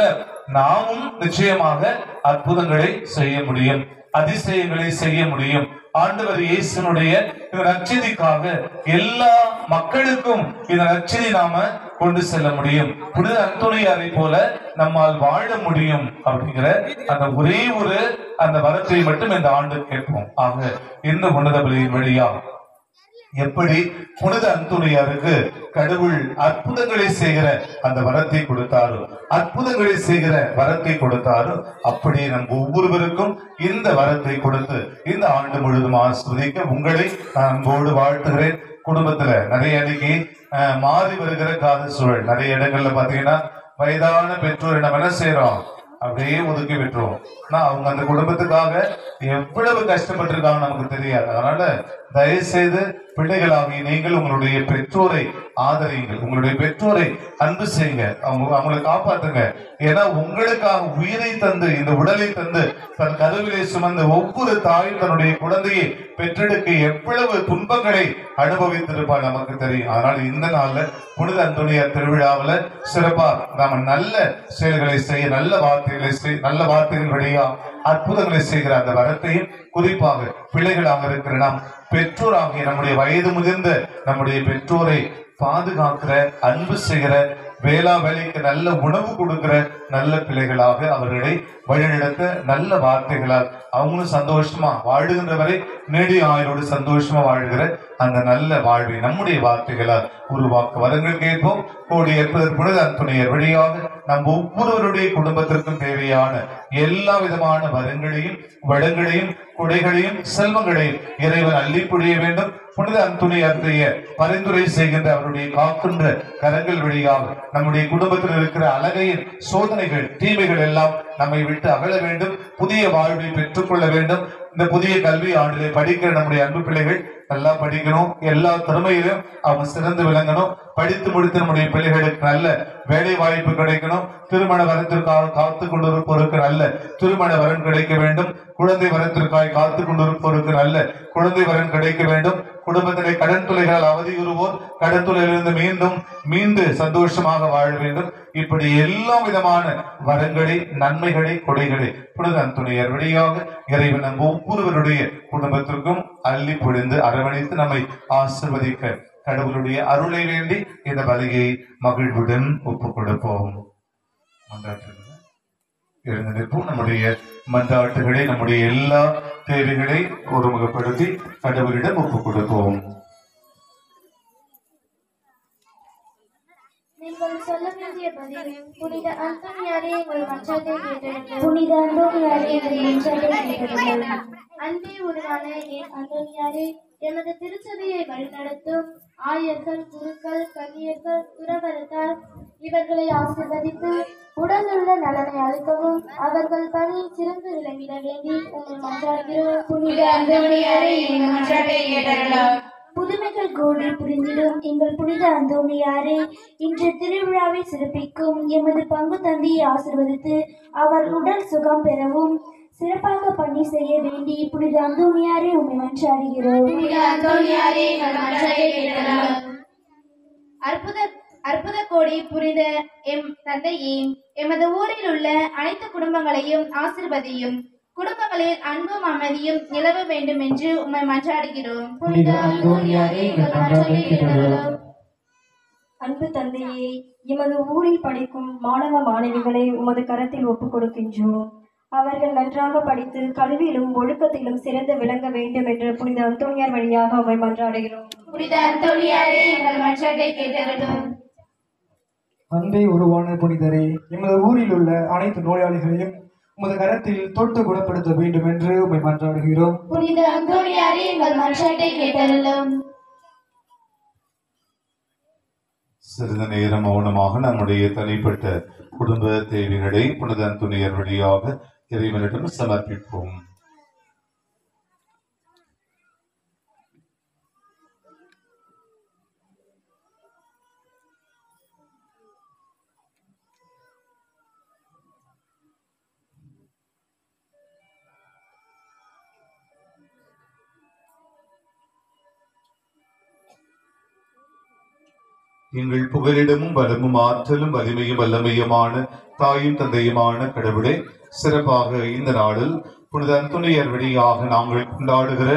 நாமும் நிச்சயமாக அற்புதங்களை செய்ய முடியும், அதிசயங்களை செய்ய முடியும். ஆண்டவர் இயேசுனுடைய இந்த நற்செய்திக்காக எல்லா மக்களுக்கும் இந்த நற்செய்தி நாம கொண்டு செல்ல முடியும். புனித அந்தோனியாரை போல நம்மால் வாழ முடியும் அப்படிங்கிற அந்த ஒரே ஒரு அந்த வரத்தை மட்டும் இந்த ஆண்டு கேட்போம். ஆக இந்த புனித பலியின் வழியாக எப்படி புனித அந்தோனியாருக்கு கடவுள் அற்புதங்களை செய்கிற அந்த வரத்தை கொடுத்தாரோ, அற்புதங்களை செய்கிற வரத்தை கொடுத்தாரோ, அப்படி நம் ஒவ்வொருவருக்கும் இந்த வரத்தை கொடுத்து இந்த ஆண்டு முழுதும் ஆஸ்வதிக்க உங்களை நான் அன்போடு வாழ்த்துகிறேன். குடும்பத்துல நிறைய அன்னைக்கு மாறி வருகிற காதல் சூழல், நிறைய இடங்கள்ல பாத்தீங்கன்னா வயதான பெற்றோர் நம்ம என்ன செய்யறோம், அப்படியே ஒதுக்கி விட்டுருவோம். ஆனா அவங்க அந்த குடும்பத்துக்காக எவ்வளவு கஷ்டப்பட்டிருக்காங்க நமக்கு தெரியாது. அதனால தயவு செய்து பிள்ளைகளாகி நீங்கள் உங்களுடைய பெற்றோரை ஆதரியுங்கள், உங்களுடைய பெற்றோரை அன்பு செய்யுங்க, அவங்களை காப்பாத்துங்க. ஏன்னா உங்களுக்காக உயிரை தந்து இந்த உடலை தந்து தன் கருவிலை சுமந்து ஒவ்வொரு தாயும் தன்னுடைய குழந்தையை பெற்றெடுக்க எவ்வளவு துன்பங்களை அனுபவித்திருப்பார் நமக்கு தெரியும். அதனால இந்த நாள்ல புனித அந்தோனியார் திருவிழாவில சிறப்பா நாம நல்ல செயல்களை செய்ய, நல்ல வார்த்தைகளை செய், நல்ல வார்த்தைகள் வழியா அற்புதங்களை செய்கிற அந்த வரத்தையும் குறிப்பாக பிள்ளைகளாக இருக்கிற நாம் பெற்றோராகிய நம்முடைய வயது முதிர்ந்த நம்முடைய பெற்றோரை பாதுகாக்கிற, அன்பு செய்கிற, வேளா வேலைக்கு நல்ல உணவு கொடுக்கிற நல்ல பிள்ளைகளாக அவர்களை வழிநடத்த நல்ல வார்த்தைகளால் அவங்களும் சந்தோஷமா வாழுகின்ற வரை நீடிய ஆயுளோடு சந்தோஷமா வாழ்கிற அந்த நல்ல வாழ்வை நம்முடைய வார்த்தைகளால் உருவாக்க வரங்கள் கேட்போம். கோடி ஏற்பதற்கு புனித அந்தோனியார் வழியாக நம் ஒவ்வொருவருடைய குடும்பத்திற்கும் தேவையான எல்லா விதமான வரங்களையும் வளங்களையும் கொடைகளையும் செல்வங்களையும் இறைவன் அள்ளி பொழிய வேண்டும். புனித அந்தோனியாருடைய பரிந்துரை செய்கின்ற அவருடைய காக்கின்ற கரங்கள் வழியாக நம்முடைய குடும்பத்தில் இருக்கிற அழகையின் சோதனைகள், தீமைகள் எல்லாம் நம்மை விட்டு அகல வேண்டும். புதிய வாழ்வை பெற்றுக்கொள்ள வேண்டும். இந்த புதிய கல்வி ஆண்டிலே படிக்கிற நம்முடைய அன்பு பிள்ளைகள் நல்லா படிக்கணும், எல்லா திறமையிலும் அவங்க சிறந்து விளங்கணும். படித்து முடித்து நம்முடைய பிள்ளைகளுக்கு நல்ல வேலை வாய்ப்பு கிடைக்கணும். திருமண வரத்திற்காக காத்து கொண்டிருப்போருக்கு நல்ல திருமண வரன் கிடைக்க வேண்டும். குழந்தை வரத்திற்காக காத்து கொண்டிருப்போருக்கு நல்ல குழந்தை வரன் கிடைக்க வேண்டும். குடும்பத்திலே கடன் தொல்லைகளால் அவதியுறுவோர் கடன் தொல்லையிலிருந்து மீண்டு சந்தோஷமாக வாழ வேண்டும். இப்படி எல்லா விதமான வரங்களை, நன்மைகளை, கொடைகளை புனித அந்தோனியார் வழியாக இறைவன் நம் ஒவ்வொருவருடைய குடும்பத்திற்கும் அள்ளி பொழிந்து அரவணைத்து நம்மை ஆசிர்வதிக்க கடவுளுடைய அருளை வேண்டி இந்த பலியை மகிழ்வுடன் ஒப்புக் கொடுப்போம். எழுந்து நிற்போம். நம்முடைய மன்றாட்டுகளை, நம்முடைய எல்லா தேவைகளை ஒருமுகப்படுத்தி கடவுளிடம் ஒப்புக் கொடுப்போம். நீங்கள் சொல்ல வேண்டிய பதில்: புனித அந்தோனியாரே, எங்கள் மன்றாட்டை கேட்டெடுங்கள். புனித அந்தோனியாரே, எங்கள் மன்றாட்டை கேட்டெடுங்கள். அன்பே உருவான என் அந்தோனியாரே, எமது திருச்சபையை வழிநடத்தும் ஆயர்கள், குருக்கள், கன்னியர்கள், துறவரத்தார் இவர்களை ஆசீர்வதித்து உடலுள்ள நலனை அளிக்கவும் அவர்கள் பணி சிறந்து விளங்கிட வேண்டி உங்கள் மன்றாடுகிறோம். புனித அந்தோனியாரே, எங்கள் மன்றாட்டை கேட்டருளும். புதுமைகள் கோடி புரிந்திடும் எங்கள் புனித அந்தோனியாரே, இன்று திருவிழாவை சிறப்பிக்கும் எமது பங்கு தந்தையை ஆசீர்வதித்து அவர் உடல் சுகம் பெறவும் சிறப்பாக பணி செய்ய வேண்டி புனித அந்தோனியாரே உம்மை மன்றாடுகிறோம். புனித அந்தோனியாரே, எங்கள் மன்றாட்டை கேட்டருளும். அற்புத கோடி புனித எம் தந்தையே, எமது ஊரில் உள்ள அனைத்து குடும்பங்களையும் ஆசீர்வதியும். குடும்பங்களில் அன்பும் அமைதியும் நிலவ வேண்டும் என்று உம்மை மன்றாடுகிறோம். புனித அந்தோனியாரே எங்கள் மன்றாட்டை கேட்டருளும். அன்பு தந்தையே, எமது ஊரில் படிக்கும் மாணவ மாணவிகளை உமது கரத்தில் ஒப்புக் கொடுக்கின்றோம். அவர்கள் நன்றாக படித்து கல்வியிலும் ஒழுக்கத்திலும் சிறந்து விளங்க வேண்டும் என்று புனித அந்தோனியார் வழியாக உம்மை மன்றாடுகிறோம். புனித அந்தோனியாரே எங்கள் மன்றாட்டை கேட்டருளும். அன்பே உருவான புனிதரே, எமது ஊரில் உள்ள அனைத்து நோயாளிகளையும் உமது கரத்தில் தொட்டு குணப்படுத்த வேண்டும் என்று உம்மை மன்றாடுகிறோம். புனித அந்தோனியாரே எங்கள் மன்றாட்டை கேட்டருளும். சிறிது நேரம் மௌனமாக நம்முடைய தனிப்பட்ட குடும்ப தேவைகளை புனித அந்தோனியார் வழியாக இறைவனிடம் சமர்ப்பிப்போம். எங்கள் புகலிடமும் பலமும் ஆற்றலும் வலிமையும் வல்லமையுமான தாயும் தந்தையுமான கடவுளே, சிறப்பாக இந்த நாளில் புனித அந்தோனியார் வழியாக நாங்கள் கொண்டாடுகிற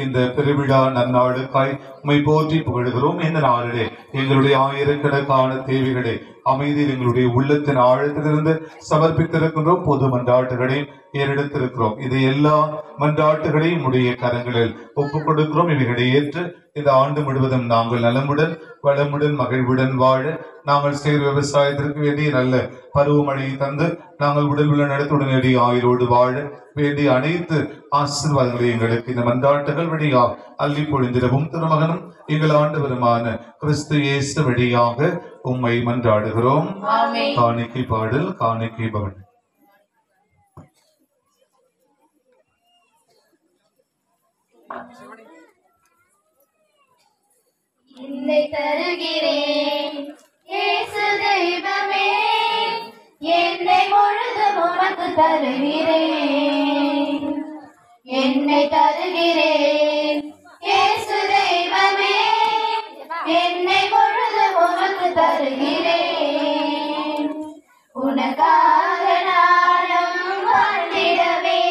இந்த பெருவிழா நன்னாளுக்காய் உம்மை போற்றி புகழுகிறோம். இந்த நாளிலே எங்களுடைய ஆயிரக்கணக்கான தேவைகளை அமைதியில் எங்களுடைய உள்ளத்தின் ஆழத்திலிருந்து சமர்ப்பித்திருக்கின்றோம். பொது மன்றாட்டுகளை ஏறெடுத்திருக்கிறோம். இது எல்லா மன்றாட்டுகளையும் உடைய கரங்களில் ஒப்புக் கொடுக்கிறோம். இவைகளை ஏற்று இந்த ஆண்டு முழுவதும் நாங்கள் நலமுடன் வளமுடன் மகிழ்வுடன் வாழ, நாங்கள் செய்த விவசாயத்திற்கு வேண்டிய நல்ல பருவமழையை தந்து நாங்கள் உடல் உள்ள நடத்துடனடி ஆயுளோடு வாழ வேண்டிய அனைத்து ஆசீர்வாதங்களை எங்களுக்கு இந்த மன்றாட்டுகள் வழியாக அள்ளி பொழிந்திடவும் திருமகனும் எங்கள் ஆண்டவருமான கிறிஸ்து இயேசு வழியாக உம்மை மன்றாடுகிறோம். காணிக்கை பாடல். காணிக்கை பவன். என்னை தருகிறேன் இயேசு தெய்வமே, என்னை முழுதும் உமக்கு தருகிறேன். என்னை தருகிறேன் இயேசு தெய்வமே, என்னை முழுதும் உமக்கு தருகிறேன். உனக்காக நானும் வாழ்ந்திடவே,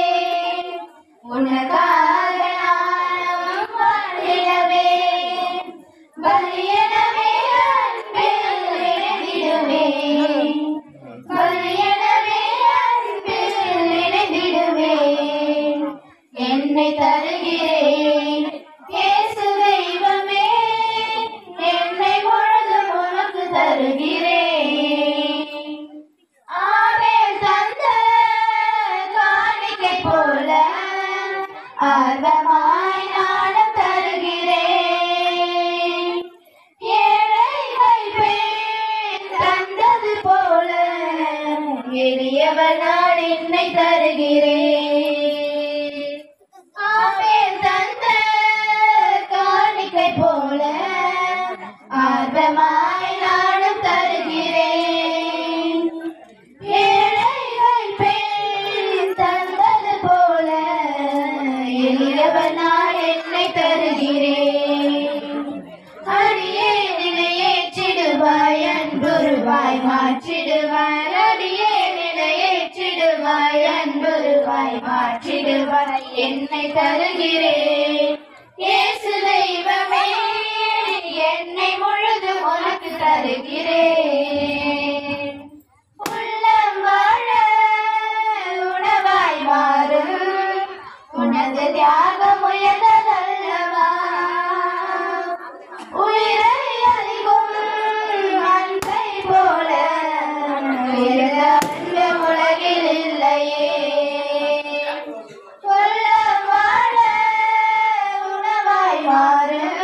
உனக்காக நானும் வாழ்ந்திடவே, பலியனவே அன்பில் இணைந்திடுவேன், பலியனவே அன்பில் இணைந்திடுவேன். என்னை தருகிறேன் இயேசு தெய்வமே, என்னை முழுதும் உமக்கு தருகிறேன். ஆபேல் தந்த காணிக்கை போல ஆர்வமாய் நானும் தருகிறேன். ஏழைகள் பேர் தந்தது போல எளியவர் நான் என்னை தருகிறேன். ஆபேல் தந்த காணிக்கை போல ஆர்வமாய் நானும் தருகிறேன். ஏழைகள் பேர் தந்தது போல எளியவர் நான் என்னை தருகிறேன். அடியே நிலையேற்றிடுவாய், அன்புருவாய் மாற்றிடுவாய், அடியே நிலையேற்றிடுவாய், அன்புருவாய் மாற்றிடுவாய். என்னை தருகிறேன் இயேசு தெய்வமே, என்னை முழுதும் உனக்கு தருகிறேன். உள்ளம் வாழ உணவாய் மாறும் உனது தியாகம் உயர்ந்ததல்லவா, உயிரை அளிக்கும் அன்பை போல உயர்ந்த அன்பு உலகில் இல்லையே. உள்ளம் வாழ உணவாய் மாறும்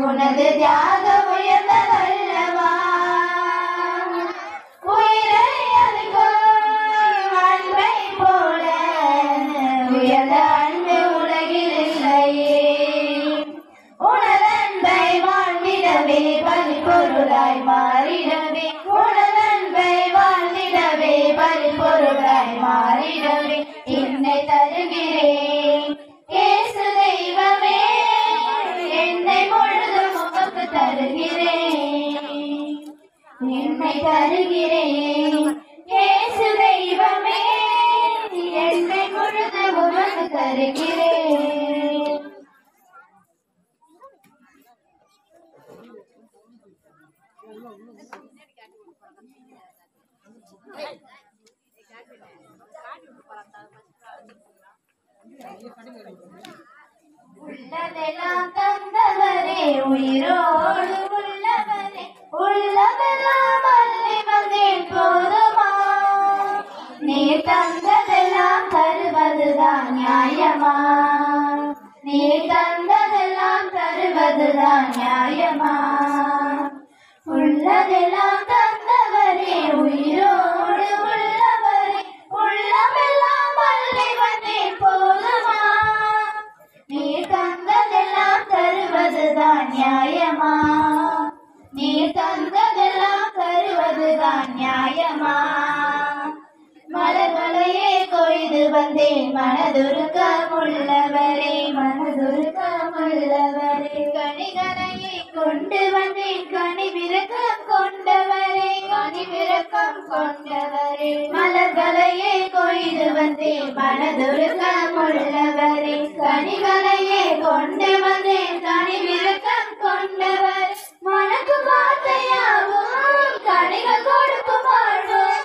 உனது தியாகம் உயர்ந்ததல்லவா, உயிரை அளிக்கும் அன்பை போல உயர்ந்த அன்பு உலகில் இல்லையே. உனதன்பை வாழ்ந்திடவே பரிபொருளாய் மாறிடவே, உனதன்பை வாழ்ந்திடவே பரிபொருளாய் மாறிடவே என்னை தருகிறேன் இயேசு தெய்வமே, என்னை முழுதும் உமக்கு தருகிறேன். என்னை தருகிறேன் இயேசு தெய்வமே, என்னை பொழுது உமக்கு தருகிறேன். உள்ளதெல்லாம் தந்தவரே, உயிரோடு உள்ளவரே, உள்ளதெல்லாம் அள்ளி வந்தேன் போதுமா? நீர் தந்ததெல்லாம் தருவதுதான் நியாயமா? நீர் தந்ததெல்லாம் தருவதுதான் நியாயமா? உள்ளதெல்லாம் தந்தவரே, உயிரோடு உள்ளவரே, உள்ளமெல்லாம் அள்ளி வந்தேன் போதுமா? நீர் தந்ததெல்லாம் தருவதுதான் நியாயமா? நீர் தந்ததெல்லாம் தருவதுதான் நியாயமா? மலர்களையே கொய்து வந்தேன் மனதுருக்கமுள்ளவரே, மனதுருக்கமுள்ளவரே. கனிகளையே கொண்டு வந்தேன் கனிவிரக்கம் கொண்டவரே, கனிவிரக்கம் கொண்டவரே. மலர்களையே கொய்து வந்தேன் மனதுருக்கமுள்ளவரே, கனிகளையே கொண்டு வந்தேன் கனிவிரக்கம் கொண்டவர். மனக்கு வார்த்தையாவும் கனிகள் கொடுக்கும் வாழ்வோம்,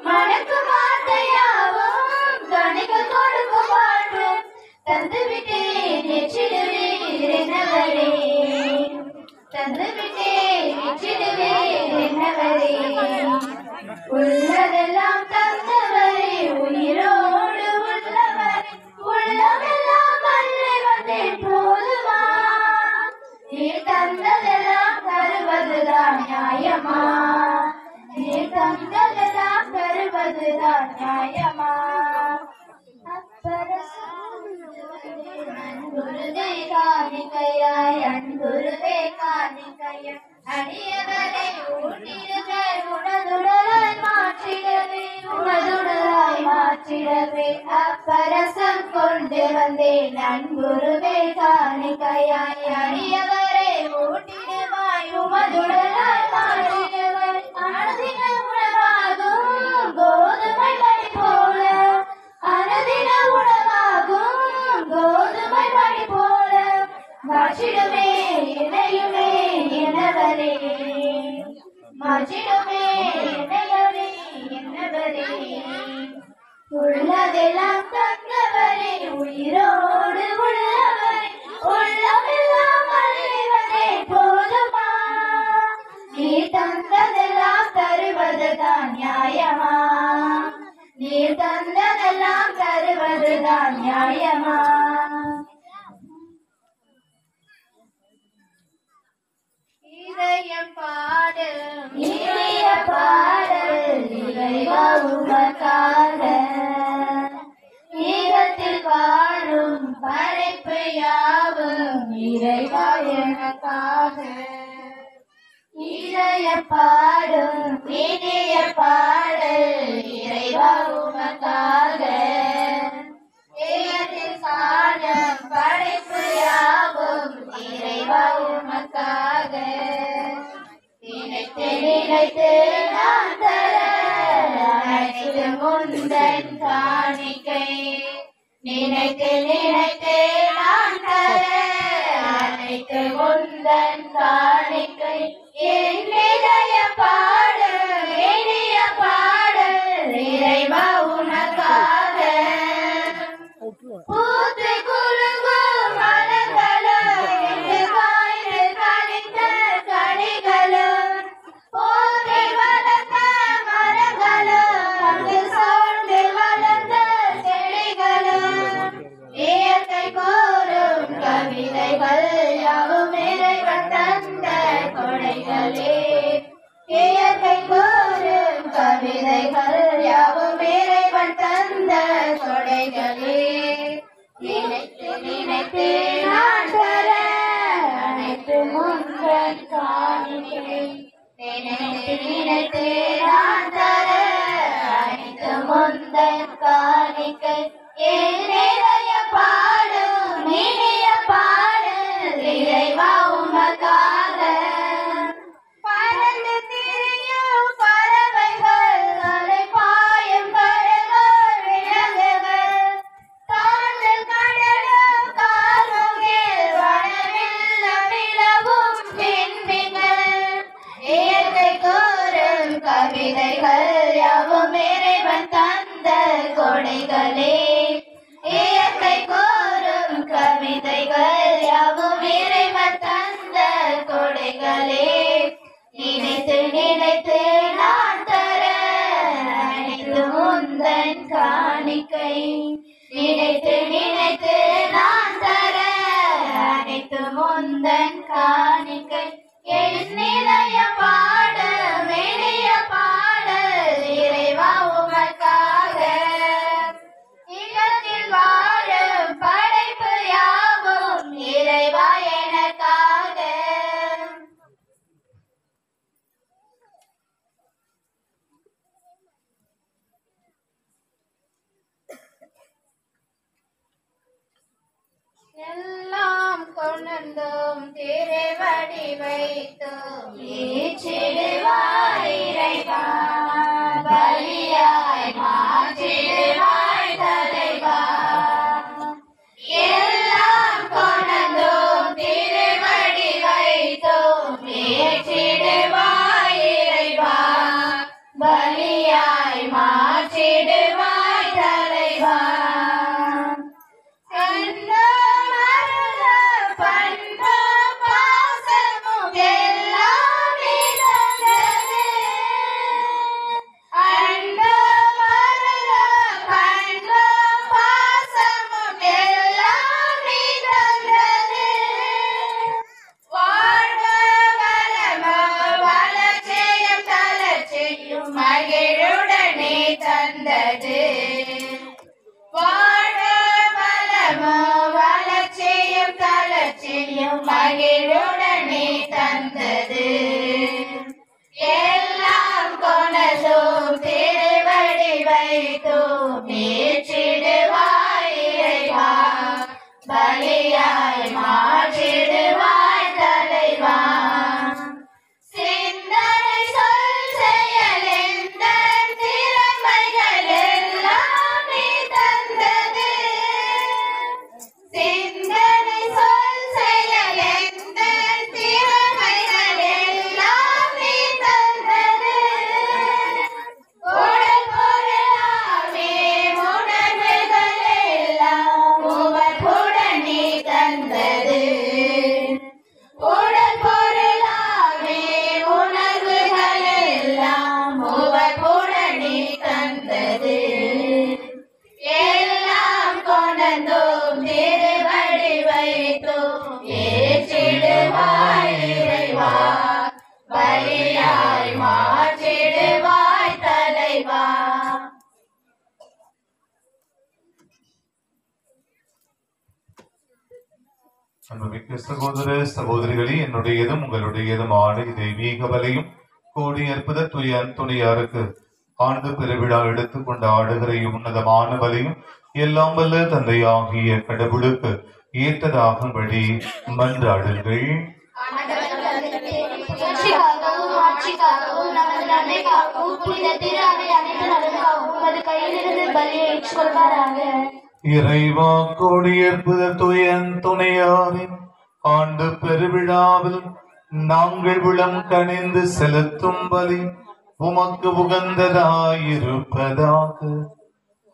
மனக்கு வார்த்தையாவும் கனிகள் கொடுக்கும் வாழ்வோம். தந்துவிட்டேன் எச்சிடுவேன் என்னவரே, தந்துவிட்டேன் எச்சிடுவேன் என்னவரே. உள்ளதெல்லாம் தந்தவரே, உயிரோடு உள்ளவரே, உள்ளமெல்லாம் அள்ளி வந்தேன் போதுமா? நீர் தந்ததெல்லாம் தருவதுதான் நியாயமா? நீர் தந்ததெல்லாம் தருவதுதான் நியாயமா? அன்புருவே காணிக்கையாய், அன்புருவே காணிக்கையாய், அடியவரை ஊட்டிடுங்கள் உனதுடலாய் மாற்றிடவே, உனதுடலாய் மாற்றிடவே. அப்பரசம் கொண்டு வந்தேன் அன்புருவே காணிக்கையாய், அடியவரை ஊட்டிடுவாய் உமதுடலாய் மாற்றிடவே. அனுதின உணவாகும் கோதுமை மணி போல, அனுதின உணவாகும் கோதுமை மணி போல, மாற்றிடுமே என்னையுமே என்னவரே, மாற்றிடுமே என்னையுமே என்னவரே. உள்ளதெல்லாம் தந்தவரே, உயிரோடு உள்ளவரே, உள்ளமெல்லாம் அள்ளி வந்தேன் போதுமா? நீர் தந்ததெல்லாம் தருவதுதான் நியாயமா? நீர் தந்ததெல்லாம் தருவதுதான் நியாயமா? இதயம் பாடல் இனிய பாடல் இறைவா உமக்காக, ஈரத்தில் வாழும் படைப்பு யாவும் இறைவா எனக்காக. இதய பாடும் இனிய பாடல் இறைவா உமக்காக, ஈரத்தில் காணும் படைப்பு யாவும் இறைவா உமக்காக. நினைத்து நினைத்து நான் தர அனைத்து முந்தன் காணிக்கை, நினைத்து நினைத்து நான் தர அனைத்து முந்தன் காணிக்கை. என் இதய பாடல் இனிய பாடல் இறைவா உனக்காக. பூத்து குலுங்கும் மலர்களும் இன்று காய்ந்து கனிந்த கனிகளும், போற்றி வளர்ந்த மரங்களும் அங்கு சோர்ந்து வளர்ந்த செடிகளும், இயற்கை கூறும் கவிதைகள் யாவும் இறைவன் தந்த கொடைகளே. இயற்கை கூறும் கவிதைகள் யாவும் இறைவன் தந்த கொடைகளே. நினைத்து நினைத்து நான் தர அனைத்து முந்தன் காணிக்கை, நினைத்து நினைத்து நான் தர அனைத்து முந்தன் காணிக்கை. என் இதய பாடும் இனிய பாடல் இறைவா உமக்காக. பறந்து திரியும் பறவைகள், அலை பாயும் கடல்கள் விலங்குகள், பலிகளே நினைத்து நினைத்து நான் தர அனைத்து முந்தன் காணிக்கை நினைத்து நினைத்து நான் தர அனைத்து முந்தன் காணிக்கை என் நிலைய பாட மெனிய பாடல் இறைவா உமக்காக இல்லத்தில் வாழும் படைப்பு யாவும் இறைவா எனக்காக எல்லாம் கொண்டோம் திருவடி வைத்தோம் ஏற்றிடுவாய் இறைவா பலியாய் மாற்றிடுவாய் தலைவா எல்லாம் கொண்டோம் திருவடி வைத்தோம் ஏற்றிடுவாய் இறைவா பலியாய் மாற்றிடுவாய் தலைவா மகிழுடனே தந்தது வாழ வளமோ வளர்ச்சியும் தளர்ச்சியும் மகிழுடனே தந்தது எல்லாம் கொண்டோம் திருவடி வைத்தோம் ஏற்றிடுவாய் இறைவா பலியாய் மாற்றிடுவாய் தலைவா சிந்தனை சொல் செயல் எந்த திறமைகள் எல்லாம் நீ தந்தது சிந்தனை சொல் செயல் எந்த திறமைகள் எல்லாம் நீ தந்தது உடல் பொருளாவே உணர்வுகள் எல்லாம் உவப்புடன் நீ தந்தது உடல் பொருளாவே உணர்வுகள் எல்லாம் உவப்புடன் நீ தந்தது எல்லாம் கொண்டோம் திருவடி வைத்தோம் ஏற்றிடுவாய் இறைவா பலியாய் மாற்றிடுவாய் தலைவா அன்புமிக்க சகோதர சகோதரிகளே, என்னுடையதும் உங்களுடையதுமான தெய்வீக பலியும் கோடி அற்புத துய துணையாருக்கு ஆண்டு பெருவிழா எடுத்துக்கொண்ட ஆடுகிற உன்னதமான பலியும் எல்லாம் வல்ல தந்தையாகிய கடவுளுக்கு ஏற்றதாகும்படி மன்றாடுங்கள். ஆட்சிக்காகவும் நமது நன்மைக்காகவும் புனித திரு அவை அனைத்து நலனுக்காகவும் உமது கையிலிருந்து பலியை ஏற்றுக்கொள்வாராக. இறைவா, கோடி அற்புத துணையாரின் ஆண்டு பெருவிழாவில் நாங்கள் உளம் கனிந்து செலுத்தும் பலி உமக்கு உகந்ததாயிருப்பதாக.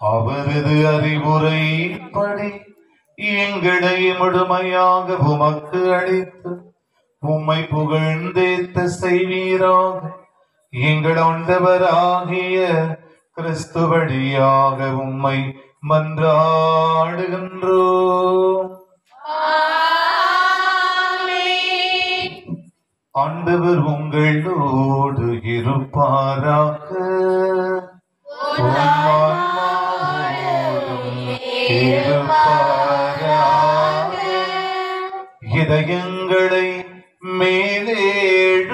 அவரது அறிவுரைப்படி எங்களை முழுமையாக உமக்கு அளித்து உம்மை புகழ்ந்தேத்த செய்வீராக. எங்கள் ஆண்டவராகிய கிறிஸ்து வழியாக உம்மை மன்றாடுகின்றோம். ஆண்டவர் உங்களோடு இருப்பாராக. இதயங்களை மேலெழுப்புங்கள்.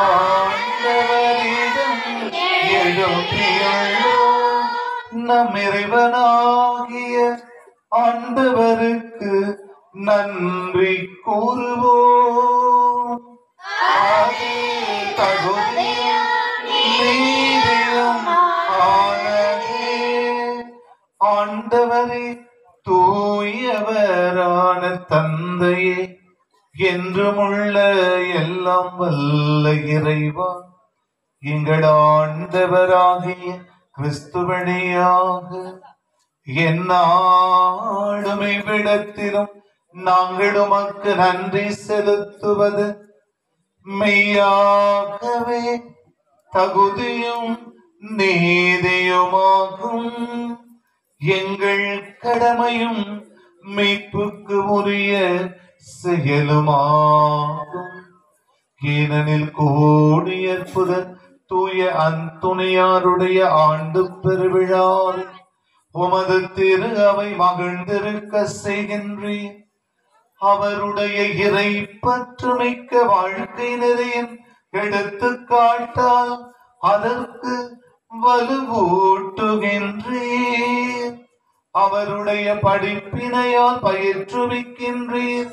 ஆண்டவரிடம் எழுப்பியுள்ளோம். நம் இறைவனாகிய ஆண்டவருக்கு நன்றி கூறுவோம். அது தகுதியும் நீதியும் ஆனதே. ஆண்டவரே, தூயவரான தந்தையே, என்றுமுள்ள எல்லாம் வல்ல இறைவா, எங்கள் ஆண்டவராகிய கிறிஸ்து வழியாக எந்நாளும் இவ்விடத்திலும் நாங்கள் உமக்கு நன்றி செலுத்துவது மெய்யாகவே தகுதியும் நீதியுமாகும். எங்கள் கடமையும் மீட்புக்கு உரிய செயலுமாகும். ஏனெனில் கோடியற்புதர் தூய அந்துணையாருடைய ஆண்டு பெருவிழாவில் உமது திரு அவை மகிழ்ந்திருக்க செய்கின்றேன். அவருடைய இறை பற்றுமிக்க வாழ்க்கை நிறையின் எடுத்துக்காட்டால் அதற்கு வலுவூட்டுகின்றீர். அவருடைய படிப்பினையால் பயிற்றுவிக்கின்றீர்.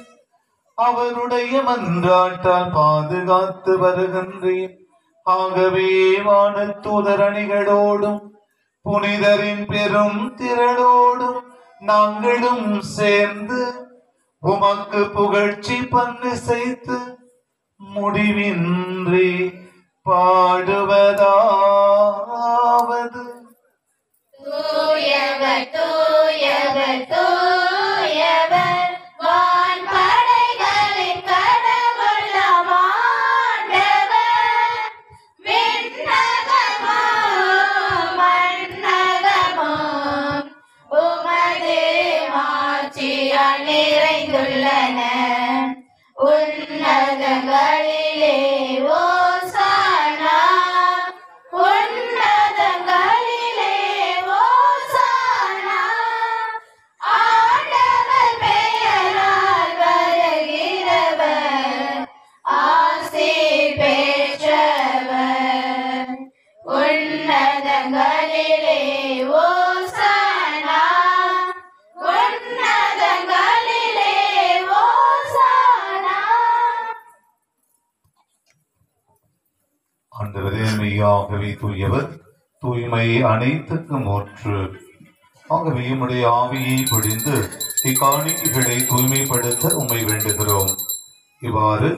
அவருடைய மன்றாட்டால் பாதுகாத்து வருகின்றேன். ஆகவே வானத்தூதர் அணிகளோடும் புனிதரின் பெரும் திரளோடும் நாங்களும் சேர்ந்து உமக்கு புகழ்ச்சி பன்னிசைத்து முடிவின்றி பாடுவதாவது. தூயவர் தூயவர் தூயவர் வான்படைகளின் கடவுளாம் ஆண்டவர். விண்ணகமும் மண்ணகமும் உமது மாட்சியால் நிறைந்துள்ளன. உன்னதங்களிலே ஓசானா, உன்னதங்களிலே ஓசானா. ஆண்டவர் பெயரால் வருகிறவர் ஆசி பெற்றவர். உன்னதங்களிலே ஓசானா, உன்னதங்களிலே ஓசானா. ஆண்டவரே மெய்யாகவே தூயவர், தூய்மை அனைத்துக்கும் ஊற்று. ஆகவே உம்முடைய ஆவியை பொழிந்து இக்காணிக்கைகளை தூய்மைப்படுத்த உம்மை வேண்டுகிறோம். இவ்வாறு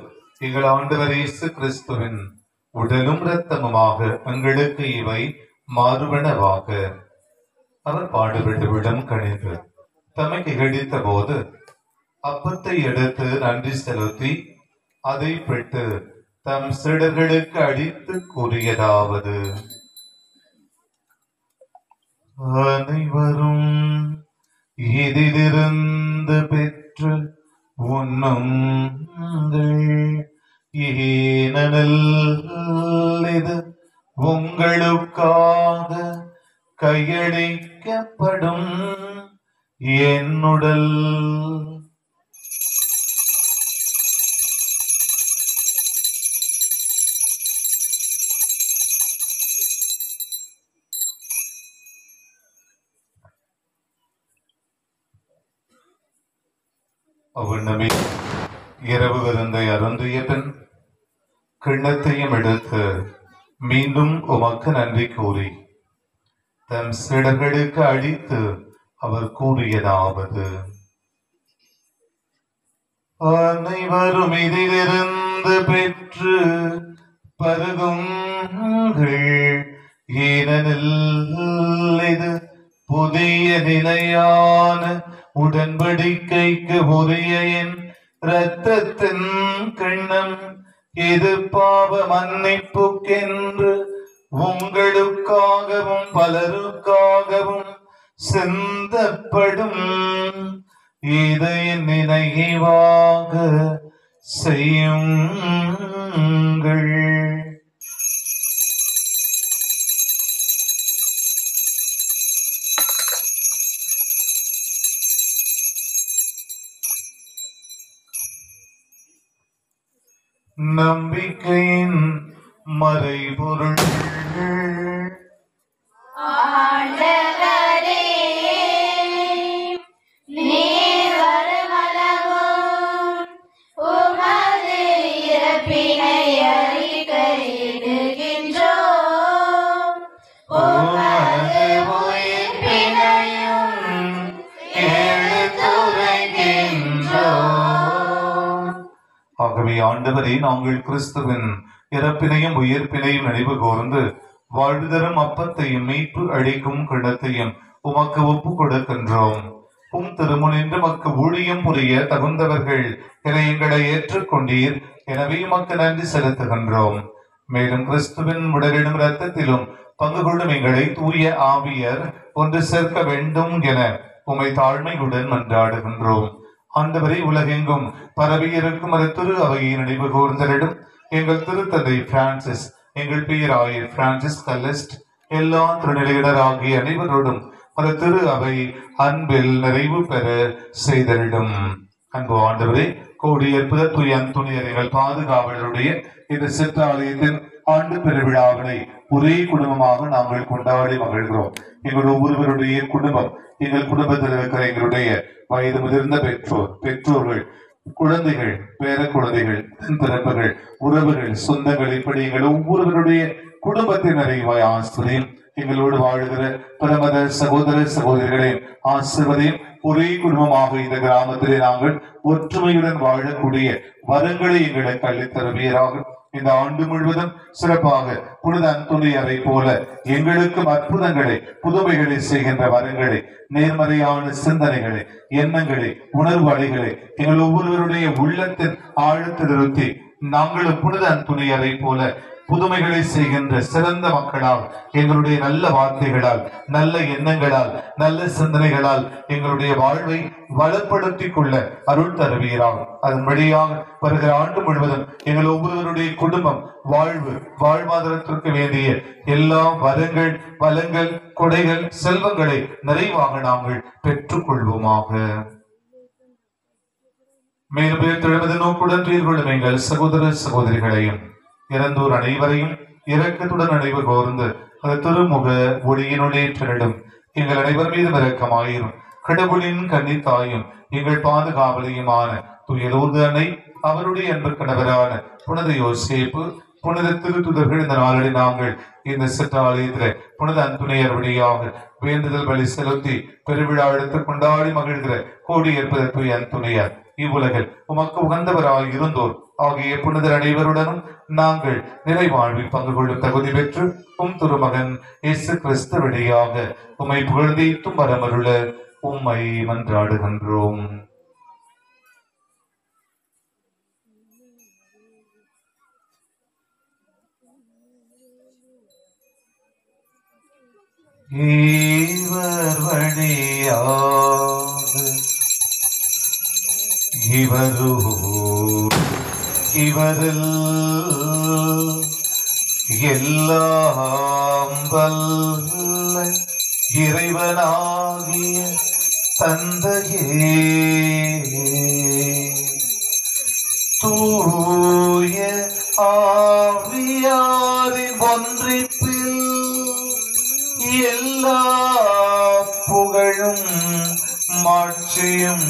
எங்கள் ஆண்டவர் இயேசு கிறிஸ்துவின் உடலும் இரத்தமுமாக எங்களுக்கு இவை மாறுவனவாக. அவர் பாடுபட்டு விடம் கணிந்து தமக்கு இகழித்த போது அப்பத்தை எடுத்து நன்றி செலுத்தி அதை பெற்று தம் சீடர்களுக்கு அளித்து கூறியதாவது: அனைவரும் இதிலிருந்து பெற்று உண்ணுங்கள். ஏனெனில் இது உங்களுக்காக கையளிக்கப்படும் என் உடல். அவ்வண்ணமே இரவு விருந்தை அருந்திய பின் கிண்ணத்தையும் எடுத்து மீண்டும் உமக்கு நன்றி கூறி தம் சீடர்களுக்கு அளித்து அவர் கூறியதாவது: அனைவரும் இதிலிருந்து பெற்று பருகுங்கள். ஏனெனில் இது புதிய நிலையான உடன்படிக்கைக்கு உரிய என் இரத்தத்தின் கிண்ணம். இது பாவ மன்னிப்புக்கென்று உங்களுக்காகவும் பலருக்காகவும் சிந்தப்படும். இதை என் நினைவாக செய்யுங்கள். நம்பிக்கையின் மறைபொருள். ஆண்டவரே, நீர் வருமளவும் உமது இறப்பினை அறிக்கையிடுகின்றோம். உமது உயிர்ப்பினையும் எடுத்துரைக்கின்றோம். ஆகவே ஆண்டவரே, நாங்கள் கிறிஸ்துவின் இறப்பினையும் உயிர்ப்பினையும் நினைவு கூர்ந்து வாழ்வு தரும் அப்பத்தையும் மீட்பு அளிக்கும் கிண்ணத்தையும் உமக்கு ஒப்பு கொடுக்கின்றோம். திருமுனின்று மக்கு ஊழியம் புரிய தகுந்தவர்கள் என எங்களை ஏற்றுக்கொண்டீர். எனவே உமக்கு நன்றி செலுத்துகின்றோம். மேலும் கிறிஸ்துவின் உடலிலும் இரத்தத்திலும் பங்கு கொள்ளும் எங்களை தூய ஆவியர் ஒன்று சேர்க்க வேண்டும் என உமை தாழ்மையுடன் மன்றாடுகின்றோம். ஆண்டவரை, உலகெங்கும் பரவியிருக்கும் அது திரு அவையை நினைவு கூர்ந்தலிடும் எங்கள் திருத்தந்தை பிரான்சிஸ், எங்கள் பேராயர் பிரான்சிஸ் கல்லஸ்ட், எல்லா திருநிலையினராகிய அனைவரோடும் அந்த திரு அவை அன்பில் நிறைவு பெற செய்தலிடும். அன்பு ஆண்டவரே, கோடியற்புத தூய அந்தோனியார் எங்கள் பாதுகாவலருடைய இந்த சிற்றாலயத்தின் ஆண்டு பெருவிழாவினை ஒரே குடும்பமாக நாங்கள் கொண்டாடி மகிழ்கிறோம். எங்கள் ஒவ்வொருவருடைய குடும்பம், எங்கள் குடும்பத்தில் இருக்கிற எங்களுடைய வயது முதிர்ந்த பெற்றோர்கள், குழந்தைகள், பேர குழந்தைகள், பிறப்புகள், உறவுகள், சொந்தங்கள், இப்படி எங்கள் ஒவ்வொருவருடைய குடும்பத்தினரை ஆசிரியம் எங்களோடு வாழ்கிற பிரமத சகோதர சகோதரிகளையும் ஆசிர்வதையும் ஒரே குடும்பமாக இந்த கிராமத்திலே நாங்கள் ஒற்றுமையுடன் வாழக்கூடிய வரங்களை எங்களுக்கு அள்ளித்தருவீராக. இந்த ஆண்டு முழுவதும் சிறப்பாக புனித அந்தோனியாரை போல எங்களுக்கும் அற்புதங்களை, புதுமைகளை செய்கின்ற வரங்களை, நேர்மறையான சிந்தனைகளை, எண்ணங்களை, உணர்வு அலைகளை எங்கள் ஒவ்வொருவருடைய உள்ளத்தின் ஆழத்தில் நிறுத்தி நாங்களும் புனித அந்தோனியாரை போல புதுமைகளை செய்கின்ற சிறந்த மக்களால், எங்களுடைய நல்ல வார்த்தைகளால், நல்ல எண்ணங்களால், நல்ல சிந்தனைகளால் எங்களுடைய வாழ்வை வளப்படுத்திக் கொள்ள அருள் தருவீராகும். அதன் வழியாக வருகிற ஆண்டு முழுவதும் எங்கள் ஒவ்வொருவருடைய குடும்பம், வாழ்வாதாரத்திற்கு வேண்டிய எல்லா வரங்கள், வளங்கள், கொடைகள், செல்வங்களை நிறைவாக நாங்கள் பெற்றுக் கொள்வோமாக. மேலும் எழுபது நோக்குடன் துயிர்கொள்ளும் எங்கள் சகோதர சகோதரிகளையும் இறந்தோர் அனைவரையும் இரக்கத்துடன் நினைவு கோர்ந்து அது திருமுக ஒளியினுடைய திரளும் எங்கள் அனைவர் மீது இரக்கமாயிரும். கடவுளின் கன்னித்தாயும் எங்கள் பாதுகாவலியுமான தூயலூர்து அன்னை, அவருடைய அன்பு கணவரான புனித யோசேப்பு, புனித திருத்துதர்கள் இந்த நாளில் நாங்கள் இந்த சிற்றாலயத்தில் புனித அந்தோனியார் வழியாக வேண்டுதல் பலி செலுத்தி பெருவிழா எடுத்து கொண்டாடி மகிழ்கிற கோடியற்புத தூய அந்தோனியார் இவ்வுலகில் உமக்கு உகந்தவராய் இருந்தோர் ஆகிய புனிதர் அனைவருடனும் நாங்கள் நிறைவாழ்வில் பங்கு கொள்ளும் தகுதி பெற்று திருமகன் இயேசு கிறிஸ்து வழியாக உம்மை புகழ்ந்தீட்டும் வரமருள உம்மை மன்றாடுகின்றோம். இவர் வழியாக இவரில் எல்லாம் வல்ல இறைவனாகிய தந்தையே, தூய ஆவியாரின் ஒன்றிப்பில் எல்லா புகழும் மாட்சியும்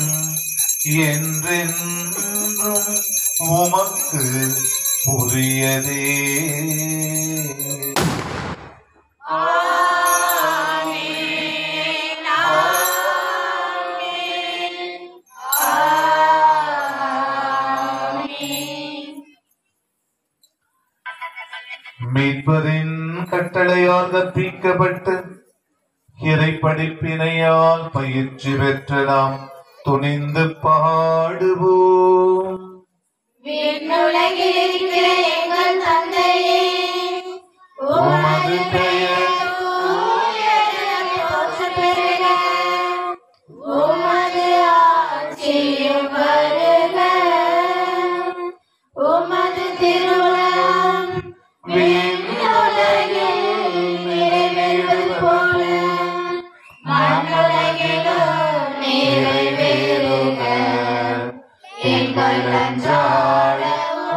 என்றென்றும் உமக்கு உரியதே. மீட்பரின் கட்டளையால் கற்பிக்கப்பட்டு இறை படிப்பினையால் பயிற்சி பெற்ற நாம் துணிந்து பாடுவோம். விண்ணுலகில் இருக்கிற எங்கள் தந்தையே, உமது பெயர் தூயதென போற்றப் பெறுக. உமது ஆட்சியும் வருக. உமது திருவுளம் விண்ணுலகில் நிறைவேறுவது போல மண்ணுலகிலும் நிறைவேறுக. எங்கள் அன்றாட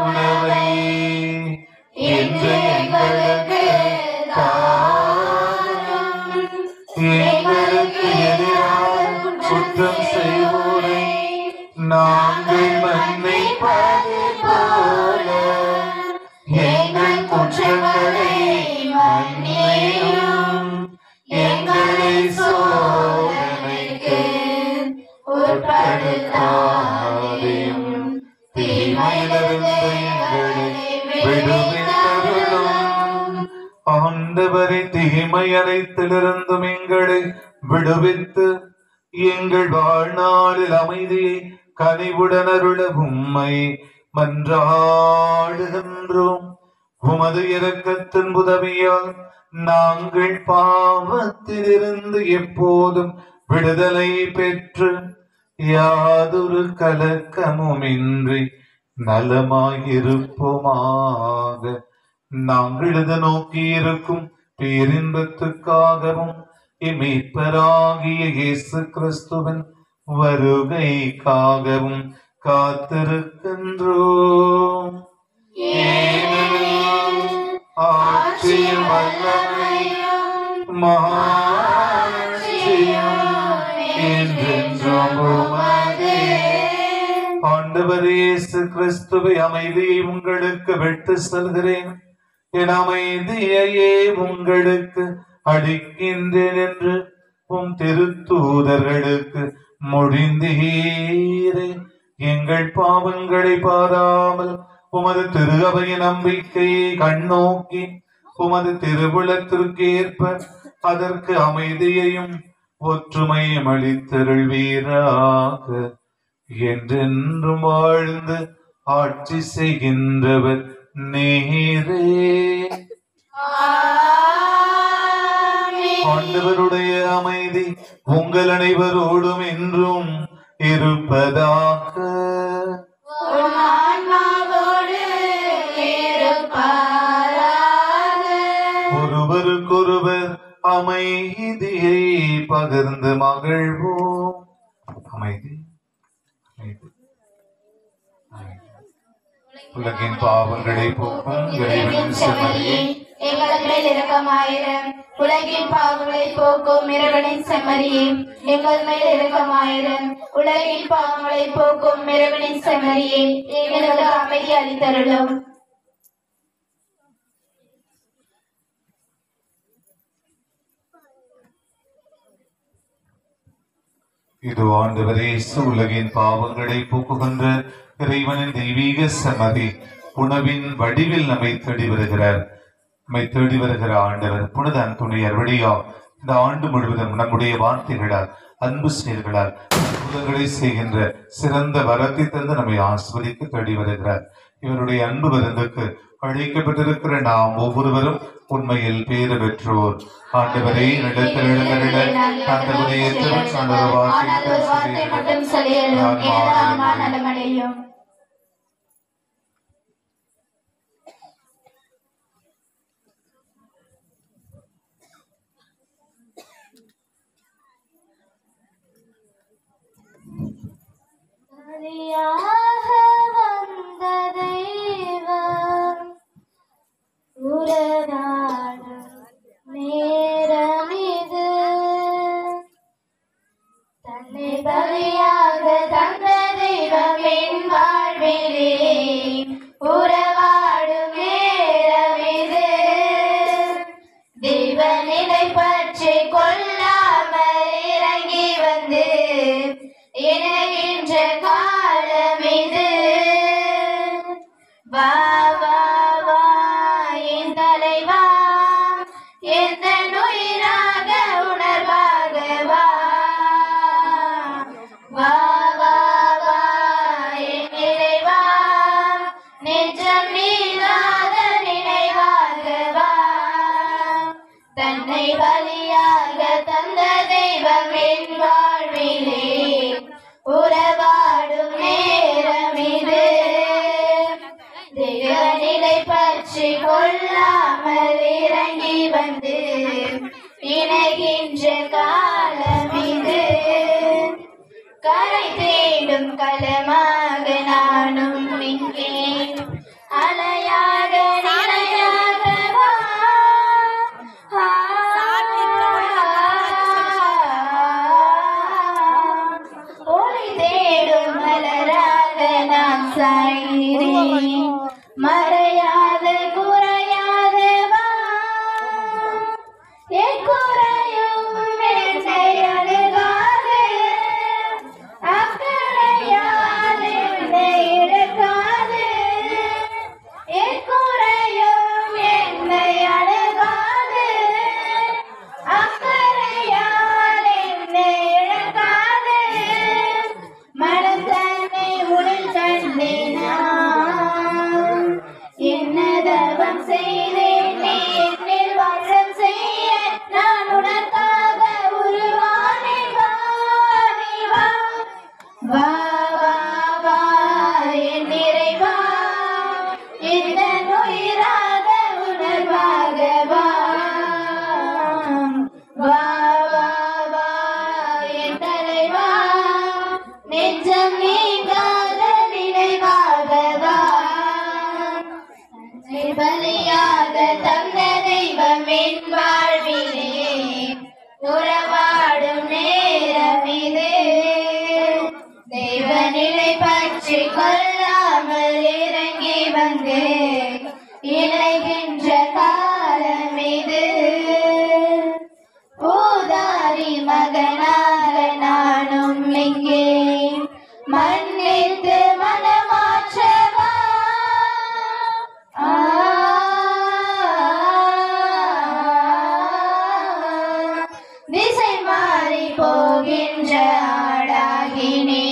உணவை இன்று எங்களுக்கு தாரும். எங்களுக்கு எதிராக குற்றம் செய்வோரை நாங்கள் மன்னிப்பது போல எங்கள் குற்றங்களை மன்னியும். எங்களை சோதனைக்கு உட்படுத்தாதேயும், தீமையிலிருந்து எங்களை விடுவித்தருளும். ஆண்டவரை, தீமை அனைத்திலிருந்தும் எங்களை விடுவித்து எங்கள் வாழ்நாளில் அமைதியை கனிவுடன் அருள உம்மை மன்றாடுகின்றோம். உமது இரக்கத்தின் உதவியால் நாங்கள் பாவத்திலிருந்து எப்போதும் விடுதலை பெற்று யாதொரு கலக்கமுமின்றி நலமாயிருப்போமாக. நாங்கள் இதை நோக்கி இருக்கும் பேரின்பத்துக்காகவும் மீட்பராகிய இயேசு கிறிஸ்துவின் வருகைக்காகவும் காத்திருக்கின்றோம். ஆட்சியும் வல்லமையும் மாட்சியும் என்றென்றும் உமதே. ஆண்டவர் இயேசு கிறிஸ்துவை அமைதியை உங்களுக்கு விட்டு செல்கிறேன், என் அமைதியையே உங்களுக்கு அளிக்கின்றேன் என்று உம் திருத்தூதர்களுக்கு மொழிந்தீரே. எங்கள் பாவங்களை பாராமல் உமது திரு அவையின் நம்பிக்கையை கண்ணோக்கி உமது திருவுளத்திற்கு ஏற்ப அதற்கு அமைதியையும் ஒற்றுமையும் அளித்தருள்வீராக. என்றென்றும் வாழ்ந்து ஆட்சி செய்கின்றவர் நீரே. ஆண்டவருடைய அமைதி உங்கள் அனைவரோடும் என்றும் இருப்பதாக. ஒருவருக்கொருவர் அமைதியை பகிர்ந்து மகிழ்வோம். அமைதி உலகின் பாவங்களை போக்கும் இறைவனின் செம்மறியே, எங்கள் மேல் இரக்கமாயிரம். உலகின் பாவங்களை போக்கும் இறைவனின் செம்மறியே, எங்கள் மேல் இரக்கமாயிரம். உலகின் பாவங்களை போக்கும் இறைவனின் செம்மறியே, எங்களுக்கு அமைதி அளித்தருளும். இது ஆண்டவர் இயேசு உலகின் பாவங்களை போக்குகின்ற இறைவனின் தெய்வீக செம்மறி. உணவின் வடிவில் நம்மை தேடி வருகிறார். நம்மை தேடி வருகிற ஆண்டவர் புனித அந்தோனியார் வழியா இந்த ஆண்டு முழுவதும் நம்முடைய வார்த்தைகளால் அன்பு செயல்களால் அற்புதங்களை செய்கின்ற சிறந்த வரத்தை தந்து நம்மை ஆஸ்வதிக்க தேடி வருகிறார். இவருடைய அன்பு விருந்துக்கு அழைக்கப்பட்டிருக்கிற நாம் ஒவ்வொருவரும் உண்மையில் பேறு பெற்றோர். ஆண்டவரே, நிலத்தில் எழுந்தருள ஆண்டவரை ஏற்றவர் ஆண்டவர் வார்த்தை மட்டும் நலமடையும். வந்த தெய்வம் உலகாடும் நேரமிது, தன்னை பலியாக தந்த தெய்வம் என் வாழ்விலே உறவாடும் நேரமிது. தெய்வ நிலை பற்றி கொள்ளாமல் இறங்கி வந்து இணைகின்ற காலம் இது. வா வா வா என் தலைவா, எந்த உயிராக உணர்வாக வா. வா வா வா என் இறைவா, நெஞ்சம் நீராத நினைவாக வா. தன்னை பலியாக தந்த தெய்வம் என் வாழ்விலே உறவாடும் நேரம் இது. தெய்வ நிலை பற்றி கொள்ளாமல் இறங்கி வந்து இணைகின்ற காலம் இது. கரை தேடும் களமாக நானும் இங்கே அலையாக நிலையாக வா. ஒளி தேடும் மலராக நான் சாய்கிறேன், மறையாத குறையாத வா. என் குறையும் என்னை அணுகாது, அக்கறையால் என்னை தந்த தெய்வம் என் வாழ்விலே உறவாடும் நேரம் இது. தெய்வ நிலை பற்றி கொள்ளாமல் இறங்கி வந்து இணைகின்ற காலம் இது. ஊதாரி மகனாக நானும் இங்கே மன்னித்து மனமாற்றவா. திசை மாறி போகின்ற ஆடாகினே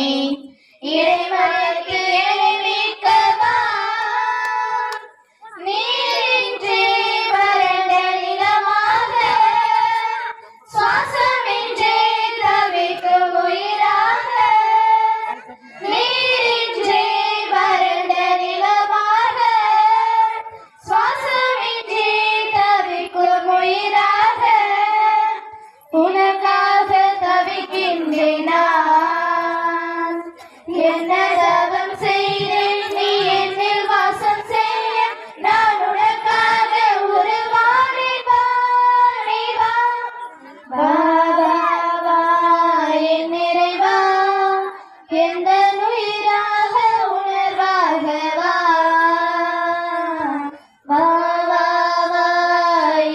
இறைமலைக்கு எழுமிக்கவா. நீரின்றி வறண்ட நிலமாக சுவாசமின்றி தவிக்கும் உயிராக. நீரின்றி வறண்ட நிலமாக சுவாசமின்றி தவிக்கும் உயிராக. உனக்காக தவிக்கின்றேன் நான். என்ன தவம் செய்தேன் நீ என்னில் வாசம் செய்ய. நான் உனக்காக உருவானேன் வா நீ வா. வா வா வா என் நிறைவா எந்த உயிராக உணர்வாக வா. வா வா வா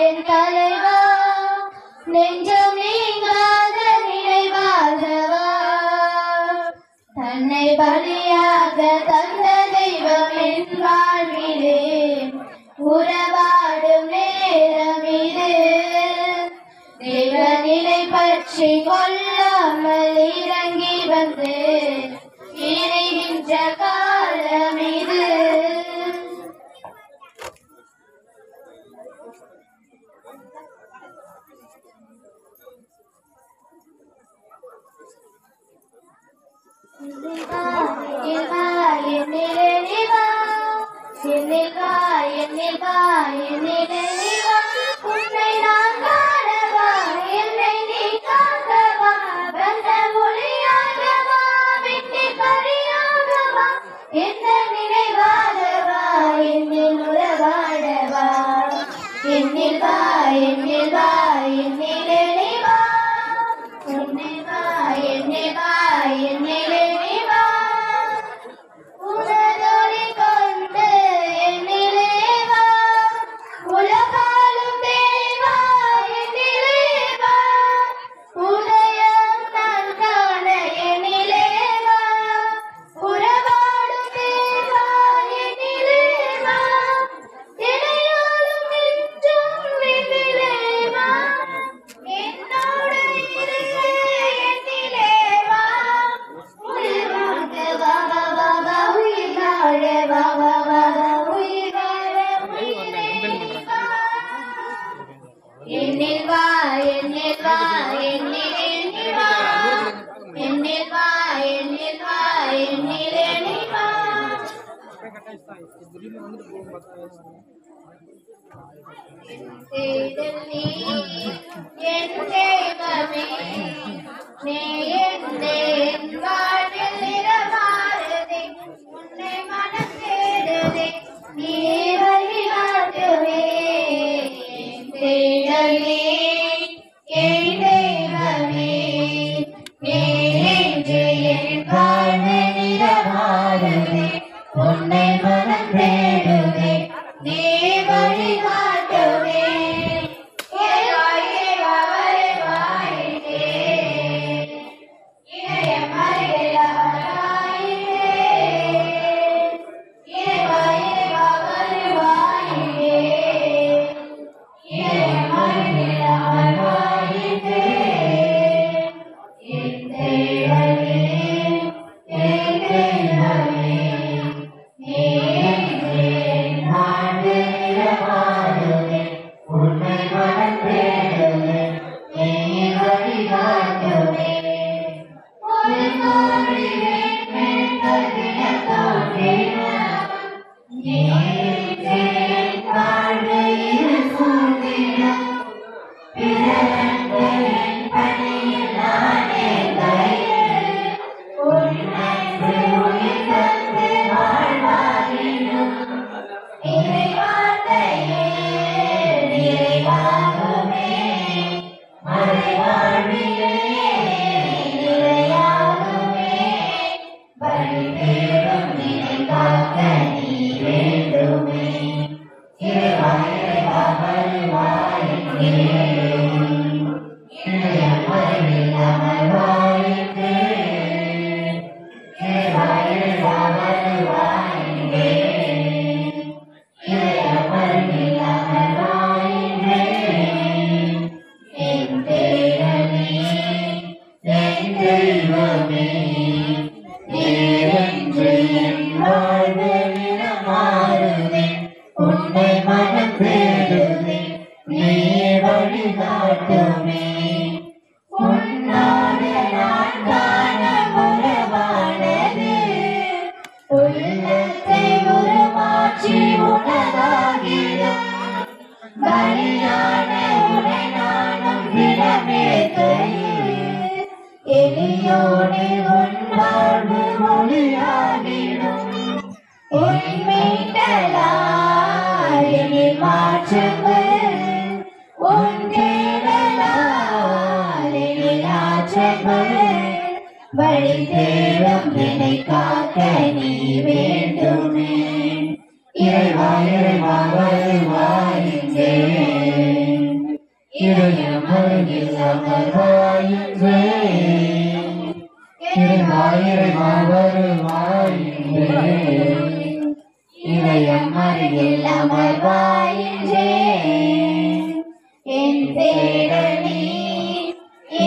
என் தலைவா நெஞ்சம் நீங்காத நினைவாக வா. தன்னை பலியாக தந்த தெய்வம் என் வாழ்விலே உறவாடும் நேரம் இது. தெய்வ நிலை பற்றி கொள்ளாமல் இறங்கி வந்து இணைகின்ற காலம் இது. உன்னை நான் காணவா என்னை நீ காக்கவா. வந்த ஒளியாகவா விண்ணை பறியாகவா. எந்த நினைவாகவா என்னில் உறவாடவா. என்னில் வா என்னில் வா என்னிலே நீ வா. என்னில் வா என்னில் வா என்னிலே நீ வா. உனதொளி கொண்டு என்னிலே வா. உலகாலும் தேவா என்னிலே வா. உதயம் நான் காண என்னிலே வா. உறவாடும் தேவா என்னிலே வா. இடையாலும் என்றும் என்னிலே வா. என்னோடு இரு என்னிலே வா. உயிராக வா வா வா வா உயிராக வா வா வா வா உயிராக உயிரே வா. என்னில் வா என்னில் வா என்னிலே நீ வா. என்னில் வா என்னில் வா என்னிலே நீ வா. தேடல் நீ என் தெய்வமே. நீ என் வாழ்வில் நிறமாறுதே. உன்னை மனம் தேடுதே நீ வழிகாட்டுவே. தேடல் நீ என் தெய்வமே. நீ என்று என் வாழ்வில் நிறமாறுதே. உன்னை மனம் தேடுதே நீ வழிகாட்டுவே. இறை வார்த்தையே வழிகாட்டுமே உன்னோடு நான் காண உறவானது உள்ளத்தை உருமாற்றி உனதாகிடும் பலியான உனை நானும் விடமேற்கையில் எளியோடு உன் வாழ்வு ஒளியாகிடும் உண்மைகளாய் என்னை மாற்றுங்கள் உன் தேடலால் என்னை ஆற்றுங்கள் வழி தேடும் என்னை காக்க நீ வேண்டுமே இறைவா இறைவா வருவாயின்றேன் இதயம் அருகில் அமர்வாயின்றேன் இறைவா இறைவா வருவாயின்றேன் இதயம் அருகில் அமர்வாயின்றேன் என் தேடனே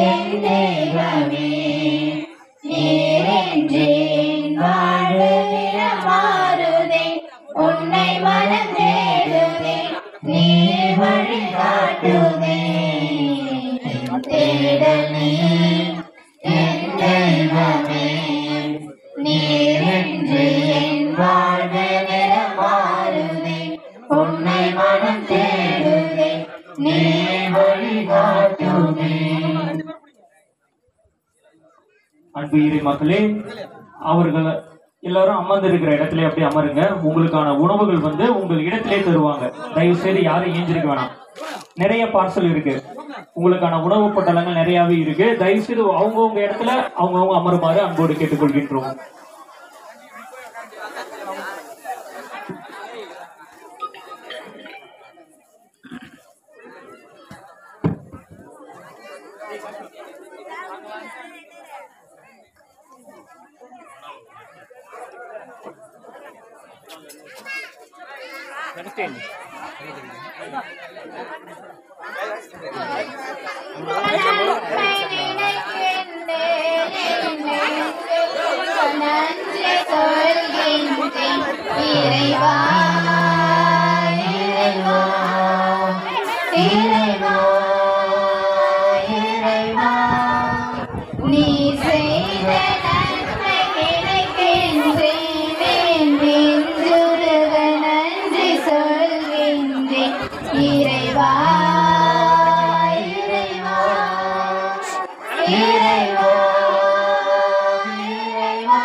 என் தெய்வமே நீரென்றேன் வாழ்வு நிறமாறுதே உன்னை மனம் தேடுதே நீ வழிகாட்டுதே தேடனே என் தெய்வமே நீரென்று என் வாழ்வு நிறமாறுதே உன்னை மனம் தேடுதே நீ வழிகாட்டுதே. அன்பு இறை மக்களே, அவர்கள் எல்லாரும் அமர்ந்திருக்கிற இடத்துல அப்படியே அமருங்க. உங்களுக்கான உணவுகள் உங்கள் இடத்திலே தருவாங்க. தயவு செய்து யாரும் ஏஞ்சிருக்க வேணாம். நிறைய பார்சல் இருக்கு, உங்களுக்கான உணவு பொட்டலங்கள் நிறையவே இருக்கு. தயவு செய்து அவங்கவுங்க இடத்துல அவங்கவுங்க அமருமாறு அன்போடு கேட்டுக்கொள்கின்றோம். நன்றி சொல்கின்றேன் இறைவா இறைவா இறைவா இறைவா நீ செய்த நன்மை நினைக்கின்றேன் நெஞ்சுருக நன்றி சொல்கின்றேன் இறைவா இறைவா இறைவா இறைவா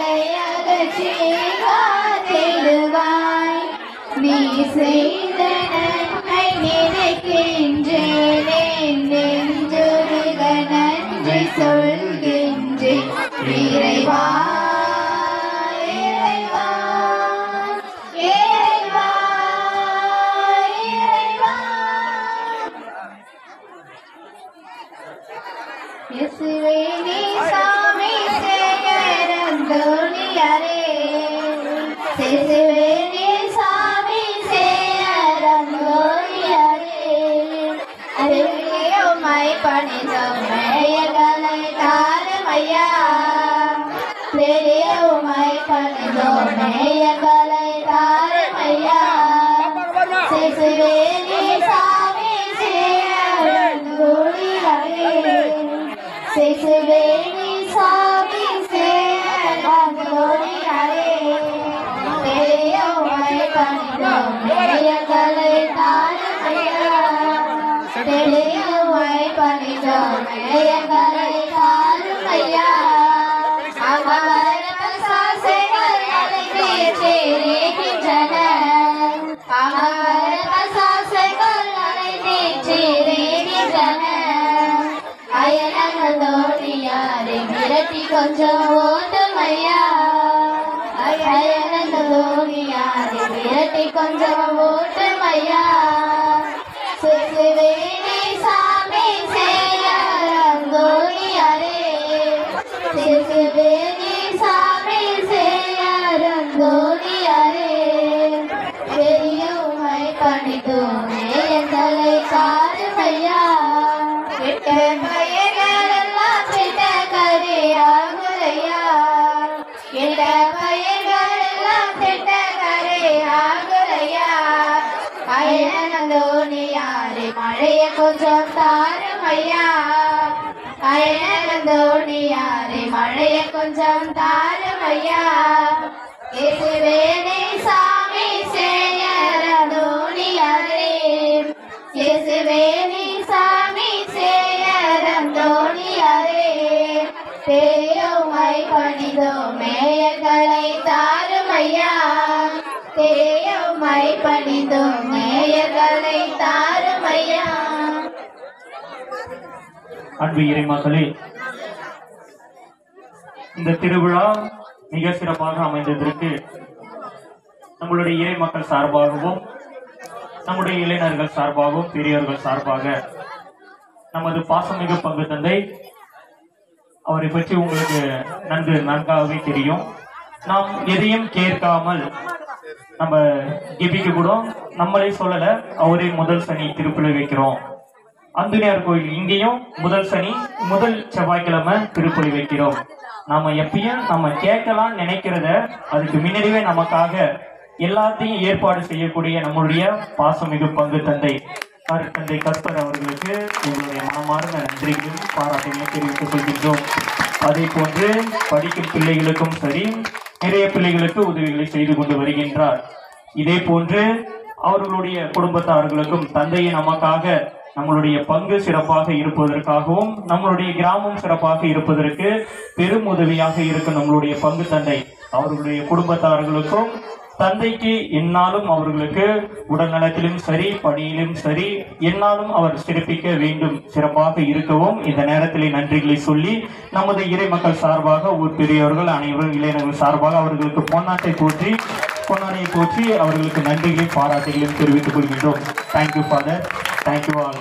இறைவா இறைவா இறைவா நீ செய்த நன்மை நினைக்கின்றேன் நெஞ்சுருக நன்றி சொல்கின்றேன் இறைவா இறைவா இறைவா இறைவா இயேசுவே நீ சாமி சேயரந்தோனியாரே இயேசுவே நீ பயனந்த தோணியாரே விரட்டி கொஞ்சம் ஓட்டுமையா சிசுவேணி சாமி செய்யாரந்தோணியாரே சிசுவேணி சாமி செய்யாரந்தோணியாரே பெரியுமை பணிதோமே எங்களை தாருமையா கெட்ட பயிர்களெல்லாம் கெட்ட கரையாகுதையா கெட்ட பயிர்களெல்லாம் கெட்ட கரையாகுதையா அயனந்தோணியாரே மழைய கொஞ்சம் தாருமையா அயனந்தோணியாரே மழைய கொஞ்சம் தாருமையா இயேசுவேனே சாமி செய்யறந்தோணியாரே இயேசுவேனே சாமி செய்யறந்தோணியாரே தேயுமை பணிதோ மேயர்களை தாருமையா தேயுமை பணிதோ மேயர்களை தாருமையா. அன்பு இறைமக்களே, இந்த திருவிழா மிக சிறப்பாக அமைந்ததற்கு நம்மளுடைய இறை மக்கள் சார்பாகவும் நம்முடைய இளைஞர்கள் சார்பாகவும் பெரியவர்கள் சார்பாக நமது பாசமிகு பங்கு தந்தை அவரை பற்றி உங்களுக்கு நன்காகவே தெரியும். நாம் எதையும் கேட்காமல் நம்ம ஜெபிக்க கூட நம்மளே சொல்லல, அவரே முதல் சனி திருப்பலி வைக்கிறோம். அந்தனியார் கோயில் இங்கேயும் முதல் சனி முதல் செவ்வாய்க்கிழமை திருப்பலி வைக்கிறோம். நாம எப்பயும் நம்ம கேட்கலாம் நினைக்கிறத அதுக்கு முன்னாடியே நமக்காக எல்லாத்தையும் ஏற்பாடு செய்யக்கூடிய நம்மளுடைய பாசமிகு பங்கு தந்தை தந்தை கஸ்பர் அவர்களுக்கு எங்களுடைய மனமார்ந்த நன்றிகளும் பாராட்டுகளையும் தெரிவித்துக் கொள்கின்றோம். அதே போன்று படிக்கும் பிள்ளைகளுக்கும் சரி, நிறைய பிள்ளைகளுக்கு உதவிகளை செய்து கொண்டு வருகின்றார். இதே போன்று அவர்களுடைய குடும்பத்தார்களுக்கும் தந்தையை நமக்காக நம்மளுடைய பங்கு சிறப்பாக இருப்பதற்காகவும் நம்மளுடைய கிராமம் சிறப்பாக இருப்பதற்கு பெரும் உதவியாக இருக்கும் நம்மளுடைய பங்கு தந்தை அவர்களுடைய குடும்பத்தார்களுக்கும் தந்தைக்கு என்னாலும் அவர்களுக்கு உடல் நலத்திலும் சரி பணியிலும் சரி என்னாலும் அவர் சிறப்பிக்க வேண்டும், சிறப்பாக இருக்கவும் இந்த நேரத்தில் நன்றிகளை சொல்லி நமது இறை மக்கள் சார்பாக ஊர் பெரியவர்கள் அனைவரும் இளைஞர்கள் சார்பாக அவர்களுக்கு பொன்னாட்டை போற்றி அவர்களுக்கு நன்றிகளையும் பாராட்டுகளையும் தெரிவித்துக் கொள்கின்றோம். Thank you father, thank you all.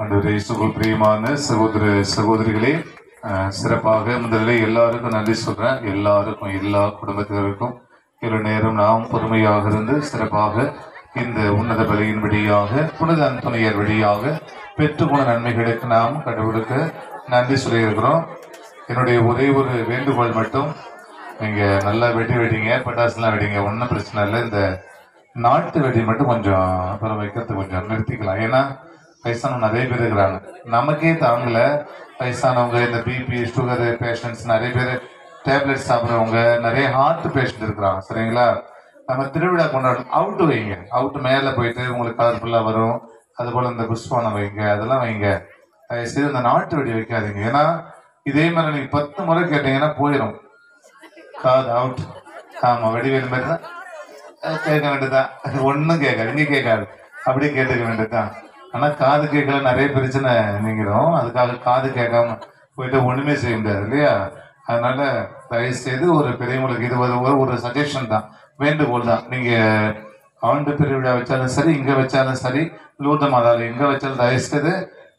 ஆண்டவரே, பிரியமான சகோதர சகோதரிகளே, சிறப்பாக முதலில் எல்லாருக்கும் நன்றி சொல்றேன். எல்லாருக்கும், எல்லா குடும்பத்தினருக்கும் இவ்வளவு நேரம் நாம் பொறுமையாக இருந்து சிறப்பாக இந்த உன்னத பலியின் வழியாக புனித அந்தோனியார் வழியாக பெற்றுக்கொண்ட நன்மைகளுக்கு நாம் கடவுளுக்கு நன்றி சொல்லியிருக்கிறோம். என்னுடைய ஒரே ஒரு வேண்டுகோள் மட்டும், நீங்க நல்லா வெடிங்க, பட்டாசுலாம் வெடிங்க, ஒன்றும் பிரச்சனை இல்லை. இந்த நாட்டு வெடி மட்டும் கொஞ்சம் அப்புறம் வைக்கிறது கொஞ்சம் நிறுத்திக்கலாம். ஏன்னா வயசானவங்க நிறைய பேர் இருக்கிறாங்க, நமக்கே தாங்கல. வயசானவங்க, இந்த பிபி சுகர் பேஷண்ட்ஸ், நிறைய பேர் டேப்லெட் சாப்பிட்றவங்க, நிறைய ஹார்ட் பேஷண்ட் இருக்கிறாங்க. சரிங்களா? நம்ம திருவிழா கொண்டாடும் அவுட்டு வைங்க, அவுட்டு மேலே போயிட்டு உங்களுக்கு கலர்ஃபுல்லாக வரும். அதுபோல் இந்த புஷ்பானம் வைங்க, அதெல்லாம் வைங்க. தயவுசெய்து இந்த நாட்டு வெடி வைக்காதீங்க. ஏன்னா இதே மாதிரி நீங்கள் 10 முறை கேட்டீங்கன்னா போயிடும் காது அவுட். ஆமாம், வெடிவேல் மாதிரி தான் கேட்க வேண்டியதுதான், ஒன்றும் கேட்காது, இங்கே கேட்காது, அப்படியே கேட்டுக்க வேண்டியதுதான். ஆனால் காது கேட்கல நிறைய பிரச்சனை நீங்கிடும். அதுக்காக காது கேட்காம போயிட்டு ஒன்றுமே செய்ய முடியாது இல்லையா? அதனால தயவு செய்து ஒரு பெரியவங்களுக்கு இது ஒரு சஜஷன் தான், வேண்டுகோள் தான். நீங்கள் ஆண்டு பெருவிழா வச்சாலும் சரி, இங்கே வச்சாலும் சரி, லூர்த மாதாவில் எங்கே வச்சாலும் தயவு செய்து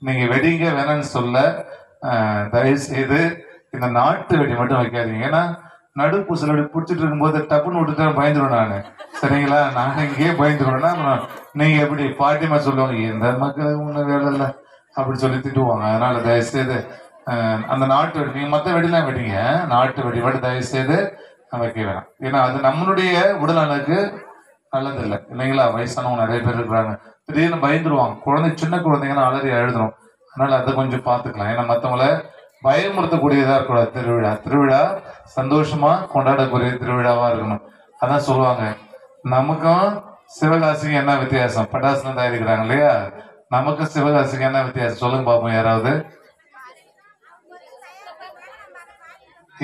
நீங்கள் வெடிங்க வேணான்னு சொல்ல, தயவு செய்து இந்த நாட்டு வெடி மட்டும் வைக்காதீங்க. ஏன்னா நடுப்பூசல் அப்படி பிடிச்சிட்டு இருக்கும்போது டப்புன்னு விட்டுட்டு பயந்துருவேன் நான். சரிங்களா? நான் இங்கேயே பயந்துருவேன்னா நீங்கள் எப்படி பாட்டிமா சொல்லுவாங்க, எந்த மக்களுக்கு ஒன்றும் வேலை இல்லை அப்படி சொல்லி திட்டுவாங்க. அதனால தயவுசெய்து அந்த நாட்டு வெடி, நீங்கள் மற்ற வெடிலாம் வெடிங்க, நாட்டு வெடி மட்டும் தயவுசெய்து வைக்க வேணாம். ஏன்னா அது நம்மளுடைய உடல் நலனுக்கு நல்லது இல்லை இல்லைங்களா? வயசானவங்க நிறைய பேர் இருக்கிறாங்க, திடீர்னு பயந்துருவாங்க. சின்ன குழந்தைங்கன்னா அலறி எழுதுறோம். அதனால அதை கொஞ்சம் பார்த்துக்கலாம். ஏன்னா மற்றவங்கள பயமுறுத்தக்கூடியதாக இருக்கக்கூடாது. திருவிழா சந்தோஷமா கொண்டாடக்கூடிய திருவிழாவா இருக்கணும். அதான் சொல்லுவாங்க, நமக்கும் சிவகாசிக்கும் என்ன வித்தியாசம்? பட்டாசுலாம் தயாரிக்கிறாங்க இல்லையா? நமக்கும் சிவகாசிக்கும் என்ன வித்தியாசம் சொல்லுங்க பார்ப்போம் யாராவது.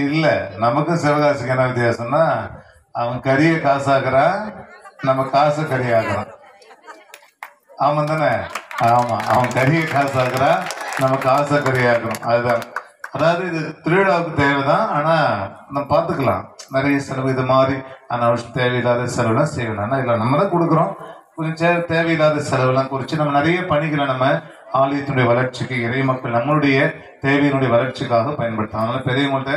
இல்ல, நமக்கும் சிவகாசிக்கு என்ன வித்தியாசம்னா, அவன் கறியை காசாக்குறான், நம்ம காசு கறியாக்குறான். ஆமா தானே? ஆமா, அவன் கறியை காசாக்குறான், நம்ம காசை கறியாக்கணும். அதுதான். அதாவது இது திருவிழாவுக்கு தேவைதான். ஆனா நம்ம பார்த்துக்கலாம், நிறைய செலவு இது மாதிரி அனாவசியம் தேவையில்லாத செலவுலாம் செய்யணும். ஆனா இல்லை, நம்ம தான் கொடுக்குறோம். கொஞ்சம் தேவையில்லாத செலவுலாம் குறித்து நம்ம நிறைய பணிகளை நம்ம ஆலயத்தினுடைய வளர்ச்சிக்கு, இறை மக்கள் நம்மளுடைய தேவையினுடைய வளர்ச்சிக்காக பயன்படுத்தலாம். அதனால பெரியவங்கள்ட்ட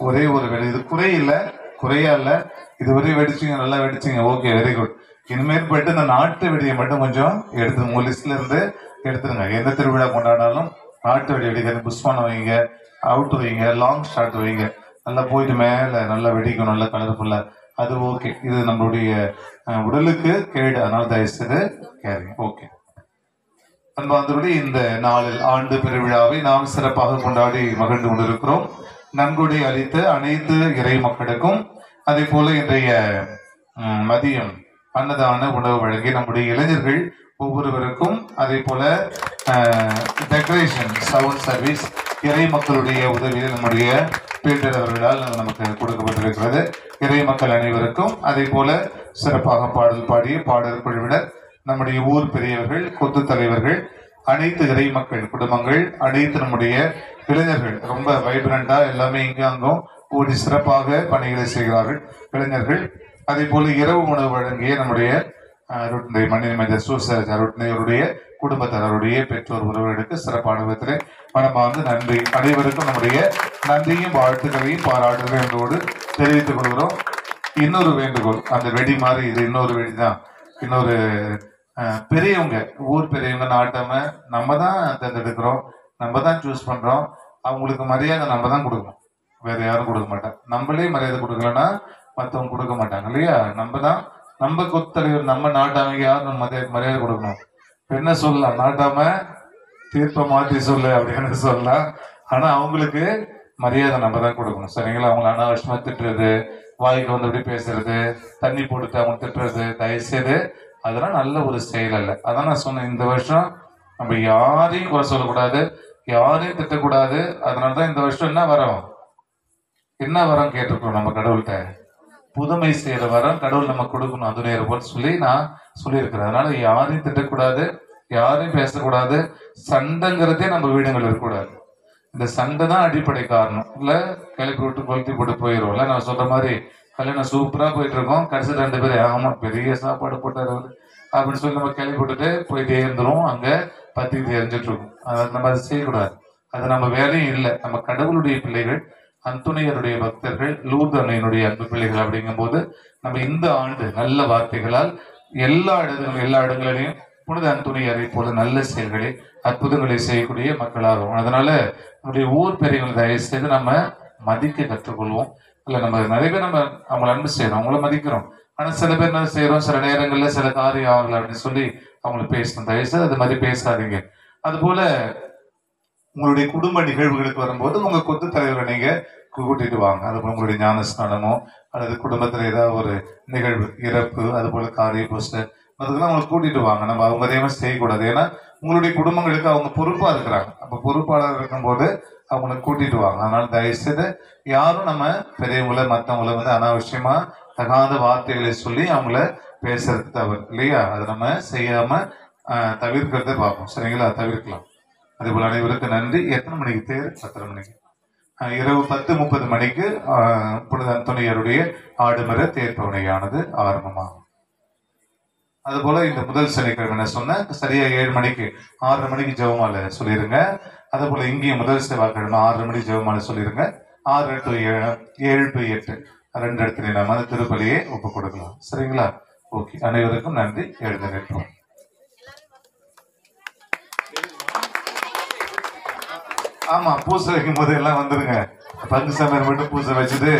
ஒரே ஒரு வெடி, இது குறையில்லை, குறையா இல்லை, இதுவரை வெடிச்சிங்க, நல்லா வெடிச்சிங்க, ஓகே, வெரி குட். இனிமேல் போயிட்டு இந்த நாட்டு வெடியை மட்டும் கொஞ்சம் எடுத்து உங்க லிஸ்ட்ல இருந்து எடுத்துருங்க. எந்த திருவிழா கொண்டாடினாலும் நாட்டு வெடி வெடிக்கிறது, புஷ்பானம் வைங்க, அவுட் வைங்க, லாங் ஷாட் வைங்க, நல்லா போயிட்டு மேலே நல்லா வெடிக்கும், நல்லா கலர்ஃபுல்லா, அது ஓகே. இது நம்மளுடைய உடலுக்கு கேடு, அதனால தயவுசெய்து கேரிங்க. ஓகே. அன்பாந்தருடைய இந்த நாளில் ஆண்டு பெருவிழாவை நாம் சிறப்பாக கொண்டாடி மகிழ்ந்து கொண்டிருக்கிறோம். நன்கொடை அளித்த அனைத்து இறை மக்களுக்கும், அதே போல இன்றைய மதியம் அன்னதான உணவு வழங்கி நம்முடைய இளைஞர்கள் ஒவ்வொருவருக்கும், அதே போல டெக்கரேஷன் சவுண்ட் சர்வீஸ் இறை மக்களுடைய உதவியில் நம்முடைய பேரவர்களால் நமக்கு கொடுக்கப்பட்டிருக்கிறது. இறை மக்கள் அனைவருக்கும், அதே போல சிறப்பாக பாடல் பாடிய பாடல் குழுவினர், நம்முடைய ஊர் பெரியவர்கள், கொத்து தலைவர்கள், அனைத்து இறை மக்கள் குடும்பங்கள், அனைத்து நம்முடைய இளைஞர்கள் ரொம்ப வைப்ரண்டா எல்லாமே இங்கும் அங்கும் ஓடி சிறப்பாக பணிகளை செய்கிறார்கள் இளைஞர்கள். அதே போல இரவு உணவு வழங்கிய நம்முடைய மணிநிமைந்த சூசர் அவருடைய குடும்பத்தினருடைய பெற்றோர் உறவுகளுக்கு சிறப்பான விதத்திலே மனமார்ந்து நன்றி. அனைவருக்கும் நம்முடைய நன்றியும் வாழ்த்துக்களையும் பாராட்டுகள் என்பதோடு தெரிவித்துக் கொள்கிறோம். இன்னொரு வேண்டுகோள், அந்த வெடி மாதிரி இது இன்னொரு வெடி தான். இன்னொரு பெரியவங்க, ஊர் பெரியவங்க நாட்டாம நம்ம தான் தேர்ந்தெடுக்கிறோம், நம்ம தான் சூஸ் பண்றோம். அவங்களுக்கு மரியாதை நம்ம தான் கொடுக்கணும், வேற யாரும் கொடுக்க மாட்டாங்க. நம்மளே மரியாதை கொடுக்கலன்னா மற்றவங்க கொடுக்க மாட்டாங்க இல்லையா? நம்ம தான், நம்ம கொத்தலைவர், நம்ம நாட்டாமைக்கு யாரும் நம்ம மரியாதை கொடுக்கணும். என்ன சொல்லலாம், நாட்டாம தீர்ப்பை மாற்றி சொல்லு அப்படின்னு சொல்லலாம். ஆனா அவங்களுக்கு மரியாதை நம்ம தான் கொடுக்கணும், சரிங்களா? அவங்களை அனாவசியமா திட்டுறது, வாய்க்கு வந்து அப்படி பேசுறது, தண்ணி போட்டுட்டு அவங்க திட்டுறது, தயவுசெய்து அதெல்லாம் நல்ல ஒரு செயல் அல்ல. அதான் நான் சொன்னேன், இந்த வருஷம் நம்ம யாரையும் குறை சொல்லக்கூடாது, யாரையும் திட்டக்கூடாது. அதனாலதான் இந்த வருஷம் என்ன வரம் கேட்டிருக்கோம் நம்ம கடவுள்கிட்ட, புதுமை செய்யற வரம் கடவுள் நம்ம கொடுக்கணும், அது நேரம் போல் சொல்லி நான் சொல்லியிருக்கிறேன். அதனால யாரையும் திட்டக்கூடாது, யாரையும் பேசக்கூடாது, சண்டைங்கிறதே நம்ம வீடுகள் இருக்கக்கூடாது. இந்த சண்டை தான் அடிப்படை காரணம். இல்ல கிளப்பி விட்டு கொளுத்தி போட்டு போயிடுவோம்ல. நான் சொல்ற மாதிரி கல்யாணம் சூப்பரா போயிட்டு இருக்கோம், கடைசி 2 பேர் ஆமா பெரிய சாப்பாடு போட்டாரு அப்படின்னு சொல்லி நம்ம கிளப்பி விட்டுட்டு போயிட்டே இருந்துரும், அங்க பத்திட்டு எரிஞ்சிட்டு இருக்கும். அதை நம்ம அதை செய்யக்கூடாது, அது நம்ம வேலையும் இல்லை. நம்ம கடவுளுடைய பிள்ளைகள், அந்துணையருடைய பக்தர்கள், லூர்து அன்னையினுடைய அன்பு பிள்ளைகள். அப்படிங்கும் போது நம்ம இந்த ஆண்டு நல்ல வார்த்தைகளால் எல்லா இடங்களிலையும் புனித அந்துணையரை போல நல்ல செயல்களை, அற்புதங்களை செய்யக்கூடிய மக்களாகும். அதனால நம்முடைய ஊர் பெரியவங்களை தயவு செய்து நம்ம மதிக்க கற்றுக்கொள்வோம். இல்லை, நம்ம நிறைய பேர் நம்ம அவங்களை அன்பு செய்யறோம், அவங்கள மதிக்கிறோம். ஆனா சில பேர் என்ன செய்யறோம், சில நேரங்கள்ல சில காரியம் ஆகலை அப்படின்னு சொல்லி அவங்களை பேசணும். தயவு செய்து அது மாதிரி பேசாதீங்க. அது போல உங்களுடைய குடும்ப நிகழ்வுகளுக்கு வரும்போது உங்க கொத்து தலைவரை நீங்க கூட்டிட்டு வாங்க. அதுபோல உங்களுடைய ஞானஸ்நானமோ அல்லது குடும்பத்துல ஏதாவது ஒரு நிகழ்வு, இறப்பு, அது போல காரிய பூசை, அதுக்கெல்லாம் அவங்களை கூட்டிட்டு வாங்க. நம்ம அவங்க அதே மாதிரி செய்யக்கூடாது. ஏன்னா உங்களுடைய குடும்பங்களுக்கு அவங்க பொறுப்பா இருக்கிறாங்க. அப்ப பொறுப்பாளர் இருக்கும்போது அவங்களை கூட்டிட்டு வாங்க. அதனால தயவுசெய்து யாரும் நம்ம பெரியவங்களை மற்றவங்களை வந்து அனாவசியமா தகாத வார்த்தைகளை சொல்லி அவங்கள பேசுறது தவறு இல்லையா? அதை நம்ம செய்யாம தவிர்க்கிறத பார்ப்போம், சரிங்களா? தவிர்க்கலாம். அதே போல அனைவருக்கு நன்றி. எத்தனை மணிக்கு தேர்? 10:30 மணிக்கு. இரவு 10:30 மணிக்கு புனித அந்தோனியாருடைய ஆடுமர தேர்ப்பவனையானது ஆரம்பமாகும். அதுபோல இந்த முதல் சனிக்கிழமை என்ன சொன்ன, சரியா 7 மணிக்கு 6:30 மணிக்கு ஜெபமாலை சொல்லிருங்க. அதே போல இங்கேயும் முதல் செவ்வாய்க்கிழமை 6:30 மணிக்கு ஜெபமாலை சொல்லிருங்க. 6 to 7 to 8 2 இடத்துல நம்ம அந்த திருப்பலியை ஒப்பு கொடுக்கலாம், சரிங்களா? ஓகே, அனைவருக்கும் நன்றி. எழுத நிற்போம். ஆமா, பூசை வைக்கும் போது எல்லாம் வந்துருங்க. பங்கு சமையல் மட்டும் பூசை வச்சுட்டு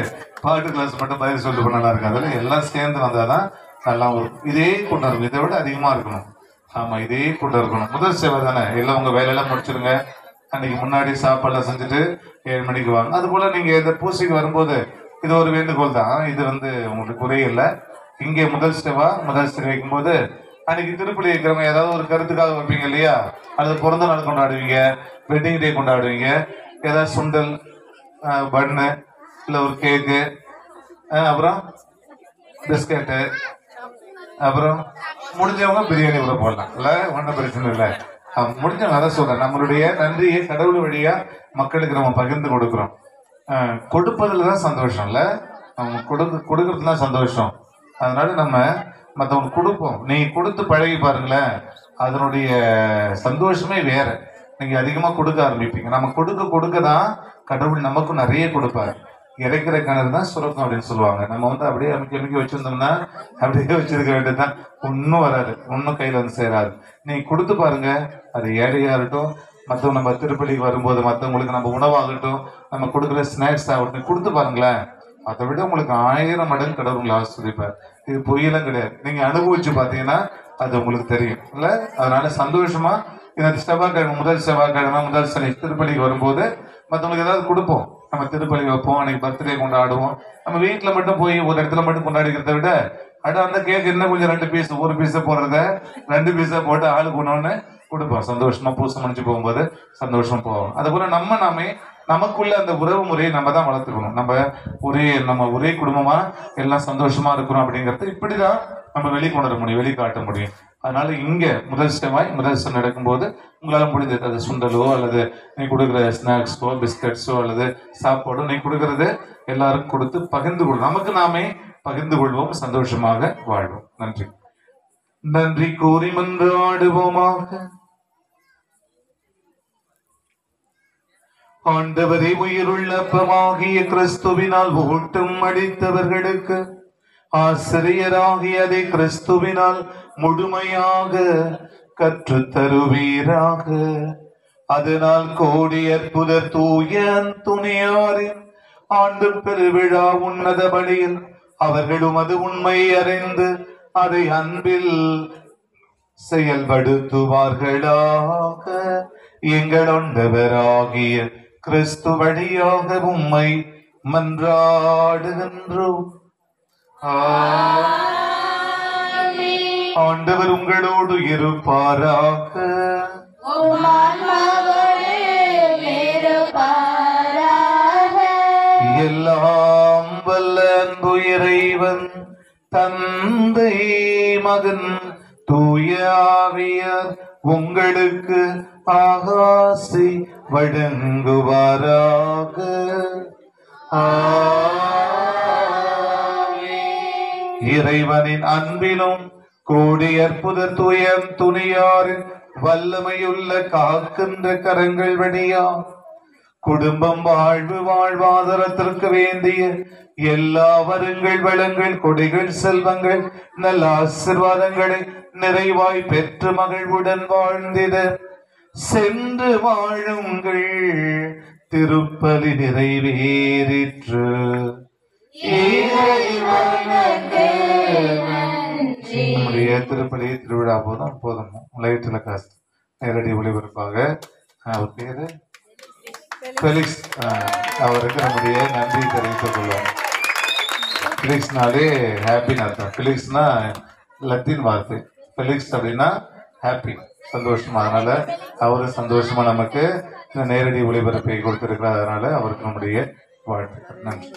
பாட்டு கிளாஸ் மட்டும் பதில் சொல்லிட்டு நல்லா இருக்கு. அதில் எல்லாம் சேர்ந்து வந்தாதான் நல்லா வரும். இதே கொண்டு இருக்கணும், இதை விட அதிகமா இருக்கணும். ஆமா, இதே கொண்டு இருக்கணும். முதல் சேவை தானே, எல்லாம் உங்க வேலையெல்லாம் முடிச்சிருங்க. அன்னைக்கு முன்னாடி சாப்பாடுலாம் செஞ்சுட்டு 7 மணிக்கு வாங்க. அது போல நீங்க இந்த பூசைக்கு வரும்போது இது ஒரு வேண்டுகோள் தான், இது வந்து உங்களுக்கு குறையில்லை. இங்கே முதல் சேவை வைக்கும் போது அன்னைக்கு திருப்பலி வைக்கிறவங்க ஏதாவது ஒரு கருத்துக்காக வைப்பீங்க இல்லையா? அல்லது பிறந்த நாள் கொண்டாடுவீங்க, வெட்டிங் டே கொண்டாடுவீங்க, ஏதாவது சுண்டல், பன்னு, இல்லை ஒரு கேக்கு, அப்புறம் பிஸ்கட்டு, அப்புறம் முடிஞ்சவங்க பிரியாணி கூட போடலாம், இல்லை ஒன்றும் பிரச்சனை இல்லை. முடிஞ்சவங்க அதான் சொல்றேன், நம்மளுடைய நன்றியை கடவுள் வழியா மக்களுக்கு நம்ம பகிர்ந்து கொடுக்குறோம். கொடுப்பதுல தான் சந்தோஷம் இல்ல, நம்ம கொடுக்கறது தான் சந்தோஷம். அதனால நம்ம மற்றவங்க கொடுப்போம். நீங்க கொடுத்து பழகி பாருங்களேன், அதனுடைய சந்தோஷமே வேற. நீங்க அதிகமா கொடுக்க ஆரம்பிப்பீங்க. நம்ம கொடுக்க தான் கடவுள் நமக்கும் நிறைய கொடுப்பாரு. இறைக்கிற கிணறு தான் சுரக்கும் அப்படின்னு சொல்லுவாங்க. நம்ம அப்படியே அமைக்க வச்சிருந்தோம்னா அப்படியே வச்சிருக்க வேண்டியதுதான், ஒன்றும் வராது, ஒன்றும் கையில வந்து சேராது. நீங்க கொடுத்து பாருங்க, அது ஏழையா இருக்கட்டும், மற்றவங்க நம்ம திருப்பலிக்கு வரும்போது மற்றவங்களுக்கு நம்ம உணவாகட்டும், நம்ம கொடுக்குற ஸ்நாக்ஸ் ஆகட்டும், கொடுத்து பாருங்களேன், அதை விட உங்களுக்கு 1000 மடங்கு கடவுள் உங்களை ஆசிரியப்பார். இது பொய்யெல்லாம் கிடையாது. நீங்க அனுபவிச்சு பார்த்தீங்கன்னா அது உங்களுக்கு தெரியும் இல்ல. அதனால சந்தோஷமா இந்த செவ்வாய்க்கிழமை, முதல் செவ்வாய்க்கிழமை, முதல் சனி திருப்பலிக்கு வரும்போது மற்றவங்களுக்கு ஏதாவது கொடுப்போம். நம்ம திருப்பலி வைப்போம், அன்னைக்கு பர்த்டே கொண்டாடுவோம். நம்ம வீட்டுல மட்டும் போய் ஒரு இடத்துல மட்டும் கொண்டாடிக்கிறத விட அந்த கேக் என்ன கொஞ்சம் 2 பீஸ், 1 பீஸை போடுறத 2 பீஸை போட்டு ஆளுக்கு ஒண்ணு கொடுப்போம். சந்தோஷமா பூசை முடிஞ்சு போகும்போது சந்தோஷம் போவோம். அது போல நாமே நமக்குள்ள அந்த உறவு முறையை நம்ம தான் வளர்த்துக்கணும். நம்ம ஒரே குடும்பமா எல்லாம் சந்தோஷமா இருக்கிறோம் அப்படிங்கிறது இப்படிதான் நம்ம வெளிக்கொணர முடியும், வெளிக்காட்ட முடியும். அதனால இங்க முதல் செவ்வாய், முதல் சனி நடக்கும்போது உங்களால முடிஞ்சது, அது சுண்டலோ அல்லது நீ கொடுக்குற ஸ்நாக்ஸோ, பிஸ்கட்ஸோ அல்லது சாப்பாடோ நீ கொடுக்கறது எல்லாருக்கும் கொடுத்து பகிர்ந்து கொள்வோம். நமக்கு நாமே பகிர்ந்து கொள்வோம், சந்தோஷமாக வாழ்வோம். நன்றி. நன்றி கூறி மன்றாடுவோமாக. ஆண்டவரே, உயிருள்ள அப்பமாகிய கிறிஸ்துவினால் ஓட்டம் அடித்தவர்களுக்கு ஆசிரியராகிய அதை கிறிஸ்துவினால் முழுமையாக கற்றுத்தருவீராக. அதனால் கோடி அற்புத தூய துணியாரின் ஆண்டு பெருவிழா உன்னத பலியில் அவர்களும் அது உண்மை அறிந்து அதை அன்பில் செயல்படுத்துவார்களாக. எங்கள் ஆண்டவராகிய கிறிஸ்து வழியாக உம்மை மன்றாடுகின்றோம். ஆண்டவர் உங்களோடு இருப்பாராக. எல்லாம் வல்ல அன்பு இறைவன் தந்தை, மகன், தூய ஆவியார் உங்களுக்கு ஆகாசி வழங்குவாராக. இறைவனின் அன்பிலும் கோடி அற்புத தூய துணியாரின் வல்லமையுள்ள காக்கின்ற கரங்கள் வழியா குடும்பம், வாழ்வு, வாழ்வாதாரத்திற்கு வேண்டிய எல்லா வரங்கள், வளங்கள், கொடைகள், செல்வங்கள், நல்ல ஆசீர்வாதங்களை நிறைவாய் பெற்று மகிழ்வுடன் வாழ்ந்திட சென்று வாழுங்கள். திருப்பலி நிறைவேறிற்று. நம்முடைய திருப்பலி திருவிழா போதும் லைட் டெலிகாஸ்ட் நேரடி ஒளிபரப்பாக. அவர் பேரு பெலிக்ஸ். அவருக்கு நம்முடைய நன்றி தெரிவித்துக் கொள்வோம். பெலிக்ஸ்னாலே ஹாப்பின்னு அர்த்தம். பெலிக்ஸ்னா லத்தீன் வார்த்தை. பெலிக்ஸ் அப்படின்னா ஹாப்பி, சந்தோஷமா. அதனால அவரு சந்தோஷமா நமக்கு நேரடி ஒளிபரப்பை கொடுத்திருக்கிறார். அதனால அவருக்கு நம்முடைய வாழ்த்துக்கள். நன்றி.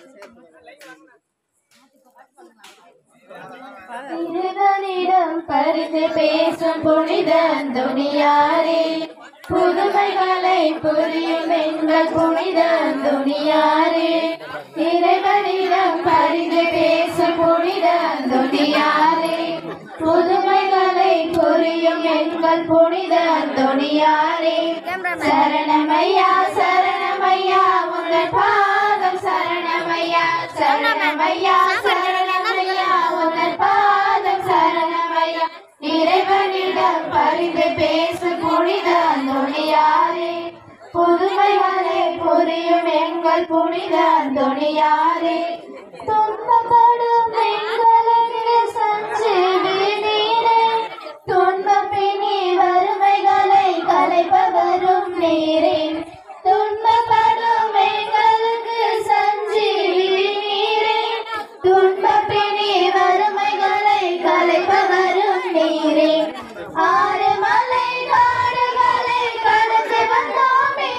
இறைவனிடம் பரிந்து பேசும் புனித அந்தோனியாரே, புதுமைகளை புரியும் எங்கள் புனித அந்தோனியாரே. இறைவனிடம் பரிந்து பேசும் புனித அந்தோனியாரே, புதுமைகளை புரியும் எங்கள் புனித அந்தோனியாரே. சரணமையா சரணமையா உங்கள் பாதம் சரணமையா, சரணமையா சரணமையா உங்கள் பாதம் சரணமையா. இறைவனிடம் பரிந்து பேசு புனித அந்தோனியாரே, புதுமைகளை புரியும் எங்கள் புனித அந்தோனியாரே. துன்பப்படும் எங்களுக்கு சஞ்சீவினீரே, துன்பப்பினி வறுமைகளை களைப்பவரும் நீரே. துன்பப்படும் எங்களுக்கு சஞ்சீவினீரே, துன்பப்பினி வறுமைகளை களைப்பவரும் நீரே. ஆறு மலை காடுகளை கடந்து வந்தோமே,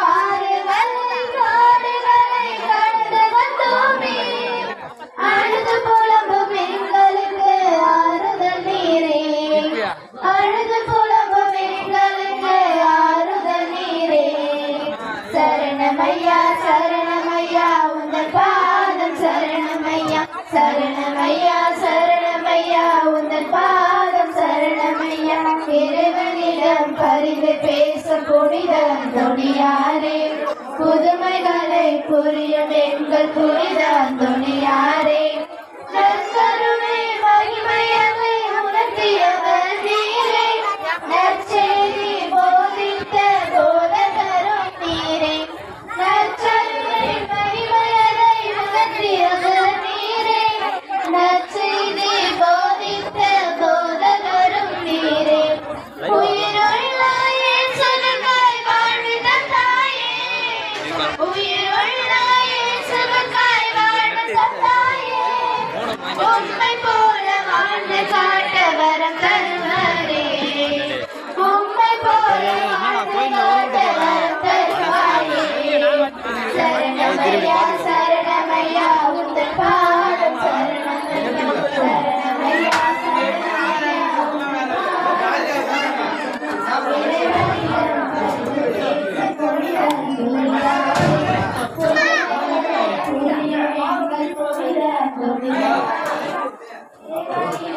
ஆறு மலை காடுகளை கடந்து வந்தோமே, அழுது அறிவு பேச புனித அந்தோணியாரே, புதுமைகளை புரியும் எங்கள் புனித அந்தோணியாரே, நற்கருணை மகிமையதை உணர்த்தியவர் நீரே, நற்செய்தி போதித்த போதகரும் நீரே, நற்கருணை மகிமையதை உணர்த்தியவர் நீரே, நற்செய்தி போதித்த போதகரும் நீரே, உயிருள்ள இயேசுவுக்காய் வாழ்ந்த தாயே, உயிருள்ள இயேசுவுக்காய் வாழ்ந்த தாயே, உம்மை போல வாழ்ந்து காட்ட வரம் தருவாரே, உம்மை போல வாழ்ந்து காட்ட வரம் தருவாரே, சரணமையா சரணமையா உந்தன் பாதம் சரணமையா சரணமையா சரணமையா